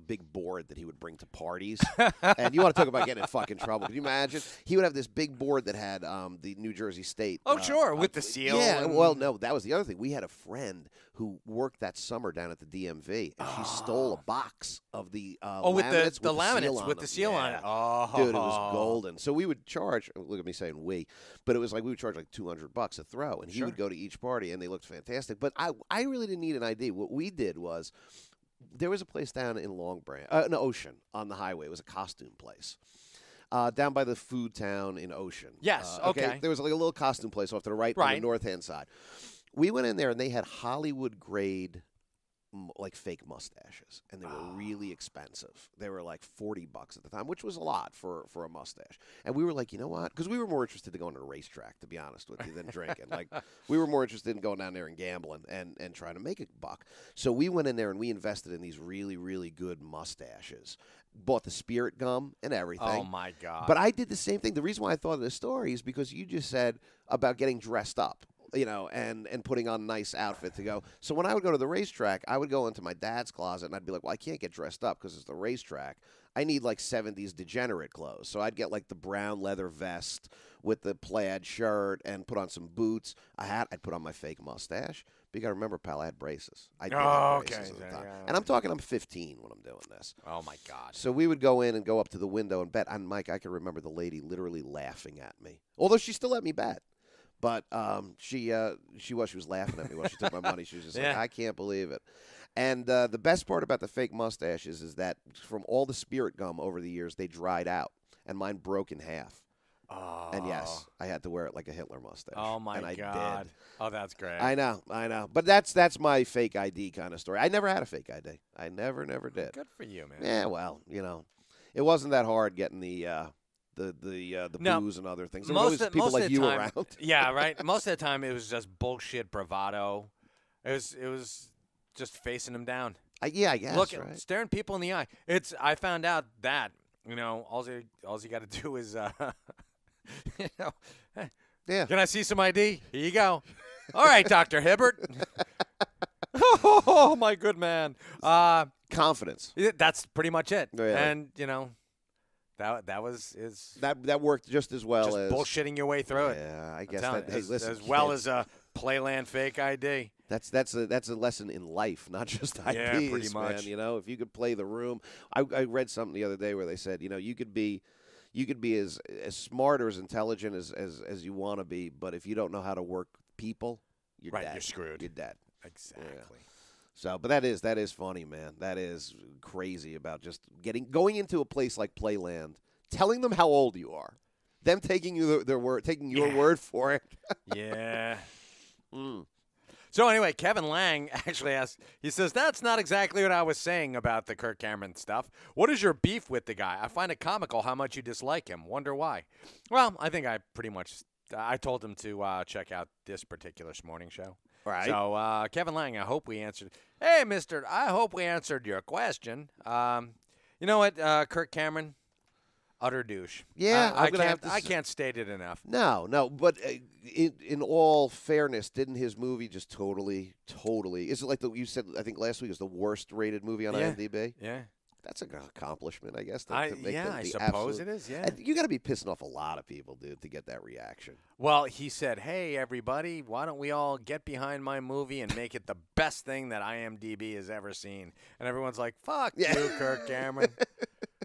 big board that he would bring to parties. And you want to talk about getting in fucking trouble? Can you imagine? He would have this big board that had the New Jersey State. Oh, sure, with the seal. Yeah. Well, no, that was the other thing. We had a friend who worked that summer down at the DMV, and she stole a box of the laminates the laminates with the seal on it. Oh, dude, it was golden. So we would charge. Look at me saying we, but it was like we would charge like like $200 a throw, and he Sure. would go to each party, and they looked fantastic. But I really didn't need an ID. What we did was there was a place down in Long Branch, in Ocean on the highway. It was a costume place. Down by the food town in Ocean. Yes, okay. There was like a little costume place off to the right on the north-hand side. We went in there, and they had Hollywood-grade like fake mustaches, and they were really expensive. They were like $40 at the time, which was a lot for a mustache. And we were like, you know what? Because we were more interested in going to a racetrack, to be honest with you, than drinking. Like, we were more interested in going down there and gambling and trying to make a buck. So we went in there and we invested in these really, really good mustaches. Bought the spirit gum and everything. Oh, my God. But I did the same thing. The reason why I thought of this story is because you just said about getting dressed up. And putting on a nice outfit to go. So when I would go to the racetrack, I would go into my dad's closet, and I'd be like, well, I can't get dressed up because it's the racetrack. I need, like, 70s degenerate clothes. So I'd get, like, the brown leather vest with the plaid shirt and put on some boots, a hat. I'd put on my fake mustache. But you got to remember, pal, I had braces. I did have braces at the time. And I'm talking I'm 15 when I'm doing this. Oh, my God. So we would go in and go up to the window and bet. And, Mike, I can remember the lady literally laughing at me. Although she still let me bet. But she was laughing at me while she took my money. She was just like, I can't believe it. And the best part about the fake mustaches is that from all the spirit gum over the years, they dried out, and mine broke in half. Oh. And yes, I had to wear it like a Hitler mustache. Oh, my and God. I did. Oh, that's great. I know. But that's my fake ID kind of story. I never had a fake ID. I never did. Good for you, man. Yeah, well, it wasn't that hard getting the booze and other things. There were always people like you around. Yeah, right. Most of the time, it was just bullshit bravado. It was just facing them down. I guess. Look, right? staring people in the eye. I found out that all you got to do is yeah. Can I see some ID? Here you go. All right, Dr. Hibbert. Oh, my good man. Confidence. That's pretty much it. Oh, yeah. And that worked just as well as bullshitting your way through it. Yeah, I guess that. Hey, listen, as well as a Playland fake ID. That's a lesson in life, not just IDs. Yeah, pretty much. Man, if you could play the room. I read something the other day where they said, you could be as smart or as intelligent as you want to be, but if you don't know how to work people, you're dead. You're screwed. You're dead. Exactly. Yeah. So, but that is funny, man. That is crazy about just going into a place like Playland, telling them how old you are, them taking their word, taking your word for it. Yeah. So anyway, Kevin Lang actually asked. He says that's not exactly what I was saying about the Kirk Cameron stuff. What is your beef with the guy? I find it comical how much you dislike him. Wonder why. Well, I think I pretty much. I told him to check out this particular SMorning show. Right. So, Kevin Lang, I hope we answered. Hey, mister, I hope we answered your question. You know what, Kirk Cameron? Utter douche. Yeah, I can't state it enough. No. But in all fairness, didn't his movie just totally? Is it like you said? I think last week was the worst rated movie on IMDb. Yeah. That's an accomplishment, I guess. I suppose it is. Yeah, you got to be pissing off a lot of people, dude, to get that reaction. Well, he said, "Hey, everybody, why don't we all get behind my movie and make it the best thing that IMDb has ever seen?" And everyone's like, "Fuck you, Kirk Cameron."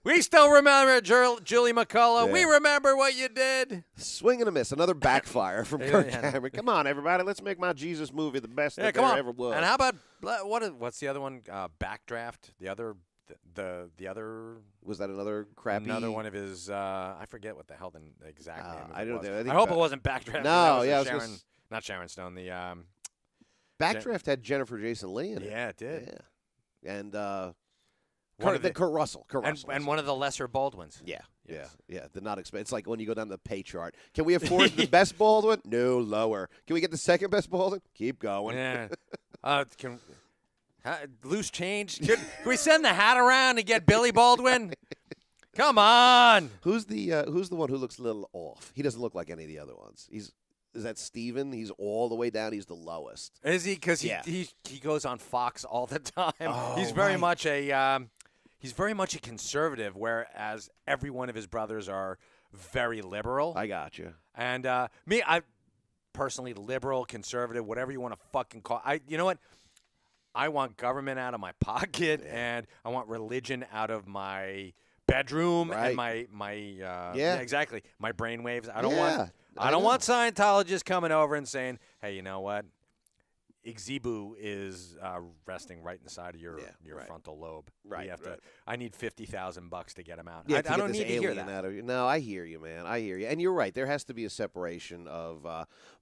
We still remember Julie McCullough. Yeah. We remember what you did. Swing and a miss. Another backfire from Kirk Cameron. Come on, everybody. Let's make my Jesus movie the best that there ever was. And how about what's the other one? Backdraft. The other. Was that another crappy? Another one of his. I forget what the hell the exact name. I don't know. I hope it wasn't Backdraft. No, not Sharon Stone. The Backdraft had Jennifer Jason Leigh in it. Yeah, it did. Yeah, and Kurt Russell. And one of the lesser Baldwins. Yeah. Did not expect. It's like when you go down the pay chart. Can we afford the best Baldwin? No, lower. Can we get the second best Baldwin? Keep going. Yeah. Loose change. Can we send the hat around and get Billy Baldwin? Come on. Who's the one who looks a little off? He doesn't look like any of the other ones. Is that Steven? He's all the way down. He's the lowest. Is he? Because he goes on Fox all the time. Oh, he's very much a conservative, whereas every one of his brothers are very liberal. I got you. And I personally liberal, conservative, whatever you want to fucking call. You know what? I want government out of my pocket, and I want religion out of my bedroom Right. and my exactly, my brainwaves. I don't know. want Scientologists coming over and saying, "Hey, you know what? Igzibu is resting right inside of your frontal lobe. Right. I need $50,000 to get him out. Yeah, I don't need to hear that. Out of you. No, I hear you, man. I hear you, and you're right. There has to be a separation of.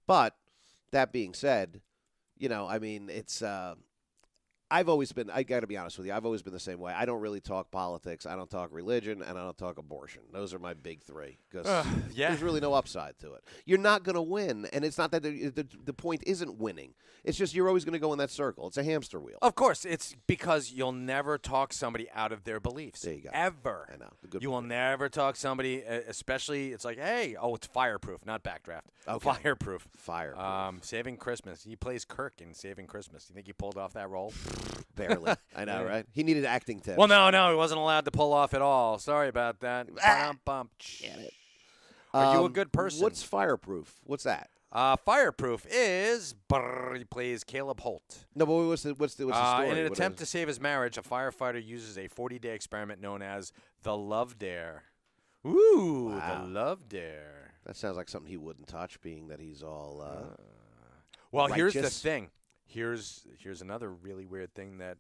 But that being said, I mean, it's. I've always been, I got to be honest with you, I've always been the same way. I don't really talk politics, I don't talk religion, and I don't talk abortion. Those are my big three because there's really no upside to it. You're not going to win, and it's not that the point isn't winning. It's just you're always going to go in that circle. It's a hamster wheel. Of course, it's because you'll never talk somebody out of their beliefs. There you go. Ever. I know. You will never talk somebody, especially, it's like, hey, it's fireproof, not backdraft. Okay. Fireproof. Fireproof. Saving Christmas. He plays Kirk in Saving Christmas. You think he pulled off that role? Barely. I know, right? He needed acting tips. Well, no, he wasn't allowed to pull off at all. Sorry about that. Get it. Are you a good person? What's fireproof? What's that? Fireproof is he plays Caleb Holt. No, but what's the story? In an attempt to save his marriage, a firefighter uses a 40-day experiment known as the Love Dare. Ooh, wow. The Love Dare. That sounds like something he wouldn't touch, being that he's all. Well, righteous. Here's the thing. Here's another really weird thing that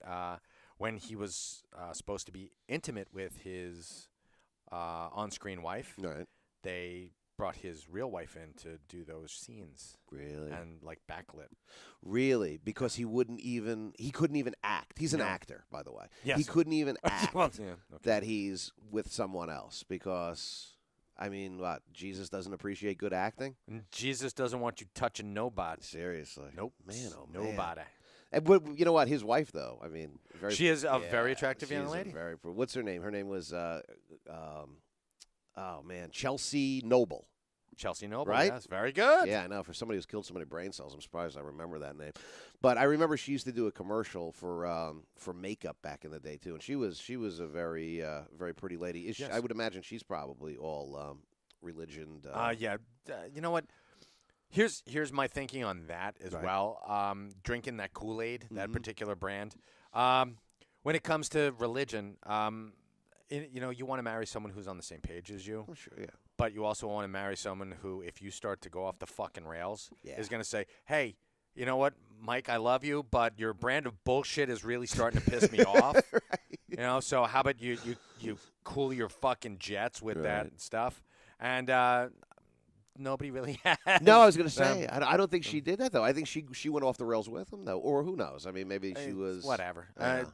when he was supposed to be intimate with his on-screen wife, right. They brought his real wife in to do those scenes. Really? And backlit. Really? Because he couldn't even act. He's an actor, by the way. Yes. He couldn't even act Okay. that he's with someone else because. I mean, what? Jesus doesn't appreciate good acting? Jesus doesn't want you touching nobody. Seriously. Nope. Man, oh, man. Nobody. And you know what? His wife, though, I mean. She is a very attractive young lady. What's her name? Her name was, Chelsea Noble. Chelsea Noble, right? Yes, very good. Yeah, I know. For somebody who's killed so many brain cells, I'm surprised I remember that name. But I remember she used to do a commercial for makeup back in the day too, and she was a very very pretty lady. Yes. I would imagine she's probably all religion. Yeah. You know what? Here's my thinking on that as well. Drinking that Kool-Aid, that particular brand. When it comes to religion, you want to marry someone who's on the same page as you. Oh, sure, yeah. But you also want to marry someone who, if you start to go off the fucking rails, is going to say, hey, you know what, Mike, I love you, but your brand of bullshit is really starting to piss me off. Right. So how about you cool your fucking jets with that stuff? And nobody really has. No, I was going to say, I don't think she did that, though. I think she went off the rails with him, though. Or who knows? I mean, maybe she was. Whatever.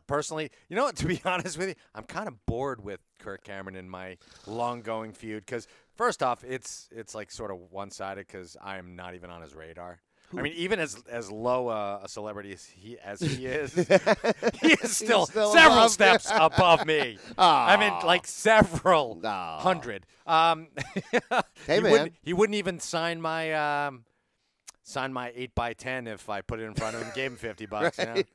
Personally, you know what? To be honest with you, I'm kind of bored with Kirk Cameron in my long-going feud because, first off, it's like sort of one-sided because I am not even on his radar. I mean, even as low a celebrity as he is, he is still several steps above me. I mean, like several hundred. Hey, man. He wouldn't even sign my 8x10 if I put it in front of him and gave him $50. Right.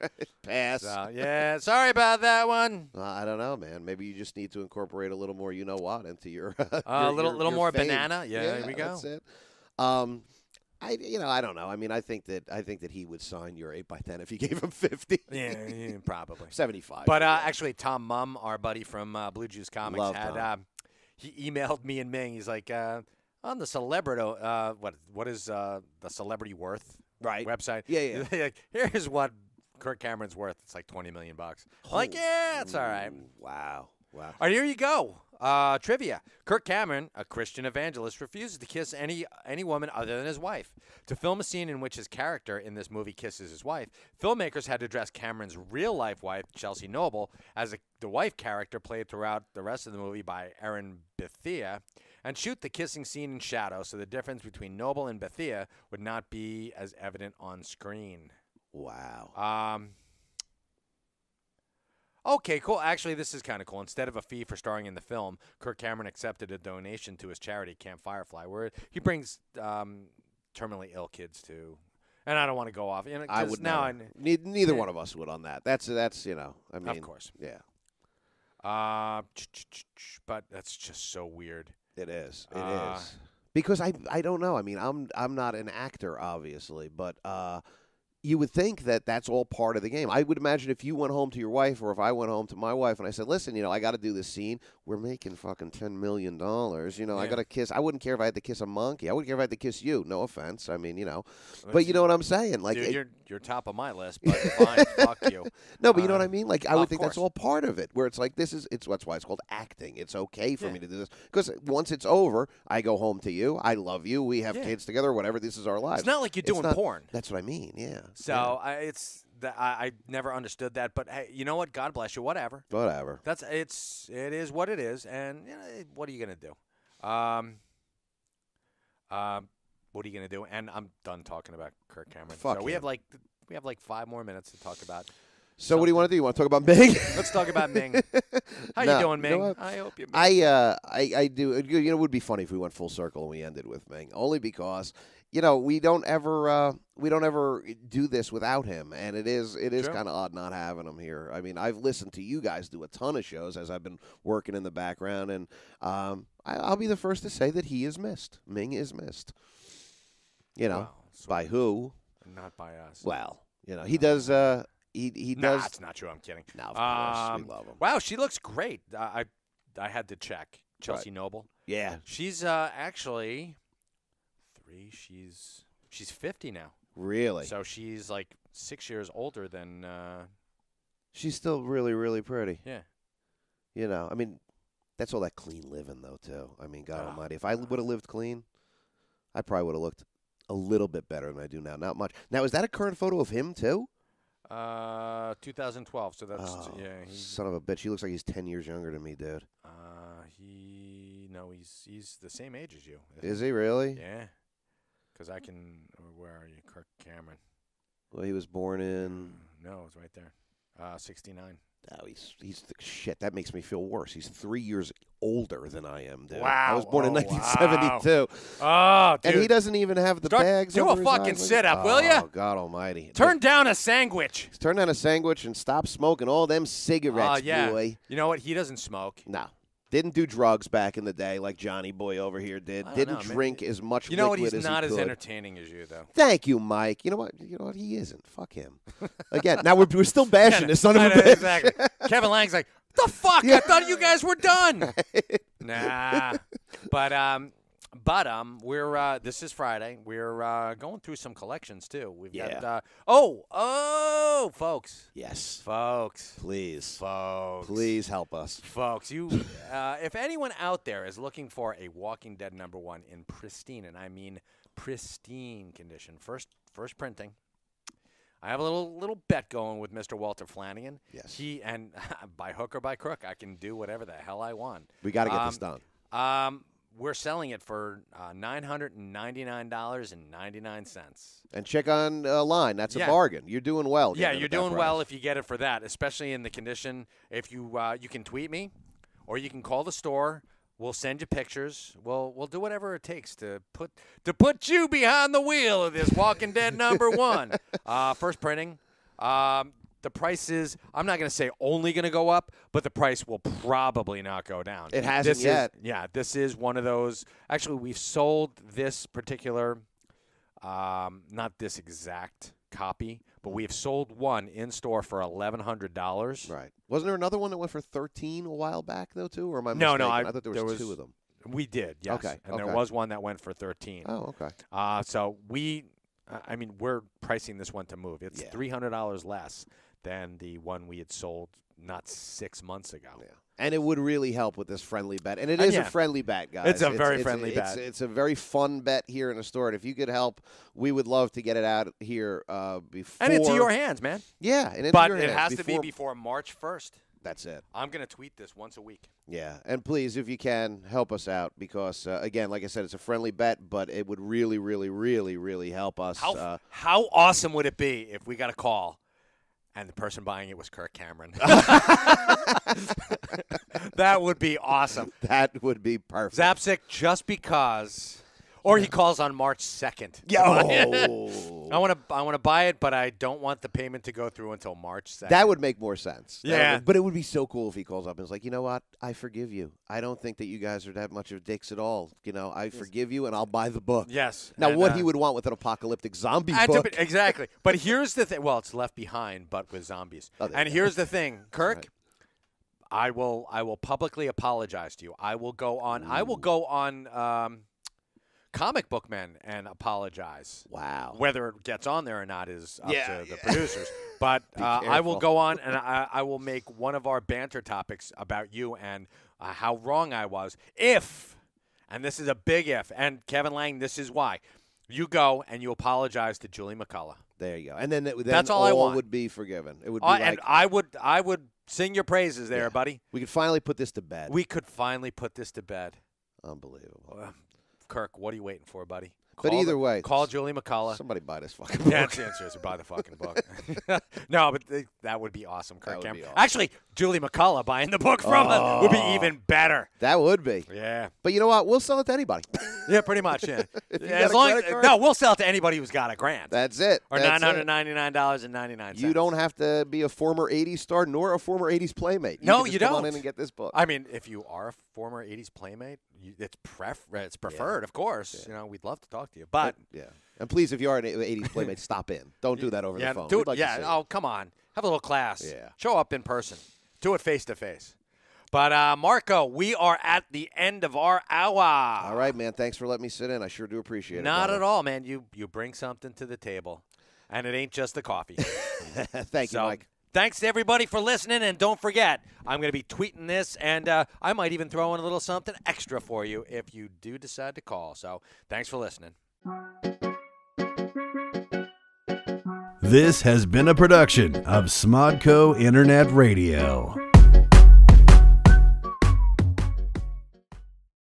Pass. So, yeah, sorry about that one. I don't know, man. Maybe you just need to incorporate a little more you-know-what into your a little more fame. banana. Yeah, there we go. That's it. I don't know. I mean, I think that he would sign your 8x10 if you gave him 50. Yeah, probably 75. But actually, Tom Mum, our buddy from Blue Juice Comics, Love Tom. He emailed me and Ming. He's like, on the celebrity, what is the Celebrity Worth website? Yeah. Like, here's what Kirk Cameron's worth. It's like $20 million. I'm like, yeah, it's all right. Wow. All right, here you go. Trivia. Kirk Cameron, a Christian evangelist, refuses to kiss any woman other than his wife. To film a scene in which his character in this movie kisses his wife, filmmakers had to dress Cameron's real-life wife, Chelsea Noble, as the wife character played throughout the rest of the movie by Erin Bethea, and shoot the kissing scene in shadow so the difference between Noble and Bethea would not be as evident on screen. Wow. Okay, cool. Actually, this is kind of cool. Instead of a fee for starring in the film, Kirk Cameron accepted a donation to his charity, Camp Firefly, where he brings terminally ill kids to. And I don't want to go off. I would now. Neither one of us would on that. That's I mean, of course. Yeah. But that's just so weird. It is. It is. Because I don't know. I mean, I'm not an actor, obviously, but you would think that that's all part of the game. I would imagine if you went home to your wife or if I went home to my wife and I said, listen, I got to do this scene. We're making fucking $10 million. I got to kiss. I wouldn't care if I had to kiss a monkey. I wouldn't care if I had to kiss you. No offense. I mean, But you know what I'm saying? Like, dude, you're top of my list, but fine, fuck you. No, but you know what I mean? Like, I would think course. that's all part of it, where it's like, that's why it's called acting. It's okay for me to do this. Because once it's over, I go home to you. I love you. We have kids together, whatever. This is our lives. It's not like you're doing porn. That's what I mean, yeah. So I never understood that, but hey, you know what? God bless you. Whatever. Whatever. It is what it is, and what are you gonna do? What are you gonna do? And I'm done talking about Kirk Cameron. Fuck so we him. have like 5 more minutes to talk about. So what do you want to do? You want to talk about Ming? Let's talk about Ming. How you doing, Ming? I hope you're. I do. It would be funny if we went full circle and we ended with Ming, only because we don't ever do this without him, and it is kind of odd not having him here. I mean, I've listened to you guys do a ton of shows as I've been working in the background, and I'll be the first to say that he is missed. Ming is missed. By who? Not by us. Well, he does. He does. That's not true. I'm kidding. No, of course, we love him. Wow, she looks great. I had to check. Chelsea Noble. Yeah, she's actually 3. She's 50 now. Really? So she's like 6 years older than. She's still really, really pretty. Yeah. I mean, that's all that clean living, though, too. I mean, God Almighty, if I would have lived clean, I probably would have looked a little bit better than I do now. Not much. Now, is that a current photo of him too? 2012. So that's son of a bitch. He looks like he's 10 years younger than me, dude. He's the same age as you. Is he really? Yeah. Because I can. Where are you, Kirk Cameron? Well, he was born in. No, it's right there. 69. Oh, he's shit. That makes me feel worse. He's 3 years older than I am, dude. Wow. I was born in 1972. Oh, dude. And he doesn't even have the bags. Do over a his fucking eyes. sit-up, will ya? Oh, God Almighty! Turn down a sandwich. Turn down a sandwich and stop smoking all them cigarettes, boy. You know what? He doesn't smoke. No. Didn't do drugs back in the day like Johnny Boy over here did. Didn't drink as much liquid as he could. You know what? He's not as entertaining as you, though. Thank you, Mike. You know what? He isn't. Fuck him. Again, now we're still bashing this son of a bitch. Exactly. Kevin Lang's like, the fuck? I thought you guys were done. Nah. But we're this is Friday. We're going through some collections too. We've got folks. Yes. Folks. Please. Folks. Please help us. Folks, you if anyone out there is looking for a Walking Dead #1 in pristine, and I mean pristine condition, first printing. I have a little bet going with Mr. Walter Flanagan. Yes. He and by hook or by crook, I can do whatever the hell I want. We got to get this done. We're selling it for $999.99. And check online. That's a bargain. You're doing well. Yeah, you're doing well if you get it for that, especially in the condition. If you can tweet me, or you can call the store. We'll send you pictures. We'll do whatever it takes to put you behind the wheel of this Walking Dead #1. First printing. The price is, I'm not going to say only going to go up, but the price will probably not go down. It hasn't yet. This is one of those. Actually, we've sold this particular, not this exact copy, but we have sold one in store for $1,100. Right. Wasn't there another one that went for $13 a while back, though, too? Or am I mistaken? No, I thought there was two of them. We did, yes. Okay. And there was one that went for $13. Oh, okay. So we're pricing this one to move. It's $300 less than the one we had sold not 6 months ago. Yeah. And it would really help with this friendly bet. And it is a friendly bet, guys. It's a very friendly bet. It's a very fun bet here in the store. And if you could help, we would love to get it out here before. And into your hands, man. Yeah. And but it has to be before March 1st. That's it. I'm going to tweet this once a week. Yeah. And please, if you can, help us out because, again, like I said, it's a friendly bet, but it would really, really, really, really help us. How awesome would it be if we got a call and the person buying it was Kirk Cameron? That would be awesome. That would be perfect. Zapcic, just because Or he calls on March 2nd. Yo. I want to buy it, but I don't want the payment to go through until March 2nd. That would make more sense. Yeah. But it would be so cool if he calls up and is like, you know what? I forgive you. I don't think that you guys are that much of dicks at all. You know, I forgive you, and I'll buy the book. Yes. Now, and, what he would want with an apocalyptic zombie book. Exactly. But here's the thing. Well, it's Left Behind, but with zombies. And here's the thing, Kirk. Right. I will publicly apologize to you. I will go on Comic Book Men and apologize. Wow. Whether it gets on there or not is up to the producers. But I will go on and I will make one of our banter topics about you and how wrong I was. If, and this is a big if, and Kevin Lang, this is why, you go and you apologize to Julie McCullough. There you go. And then that's all I want. Would be forgiven. It would be and I would sing your praises there, buddy. We could finally put this to bed. Unbelievable. Kirk, what are you waiting for, buddy? Either way. Call Julie McCullough. Somebody buy this fucking book. Yeah, seriously, buy the fucking book. No, but that would be awesome, Kirk. That would be awesome. Actually, Julie McCullough buying the book from us would be even better. That would be. Yeah. But you know what? We'll sell it to anybody. Yeah, pretty much, yeah. We'll sell it to anybody who's got a grand. That's it. Or $999.99. You don't have to be a former 80s star nor a former 80s playmate. You don't. Come on in and get this book. I mean, if you are a former 80s playmate, it's preferred, of course. Yeah. You know, we'd love to talk to you. But yeah. And please, if you are an 80s playmate, stop in. Don't do that over the phone. Do it. Oh, come on. Have a little class. Yeah. Show up in person. Do it face to face. But, Marco, we are at the end of our hour. All right, man. Thanks for letting me sit in. I sure do appreciate it. Not at all, man. You bring something to the table. And it ain't just the coffee. Thank you, Mike. Thanks to everybody for listening. And don't forget, I'm going to be tweeting this. And I might even throw in a little something extra for you if you do decide to call. So thanks for listening. This has been a production of SModco Internet Radio.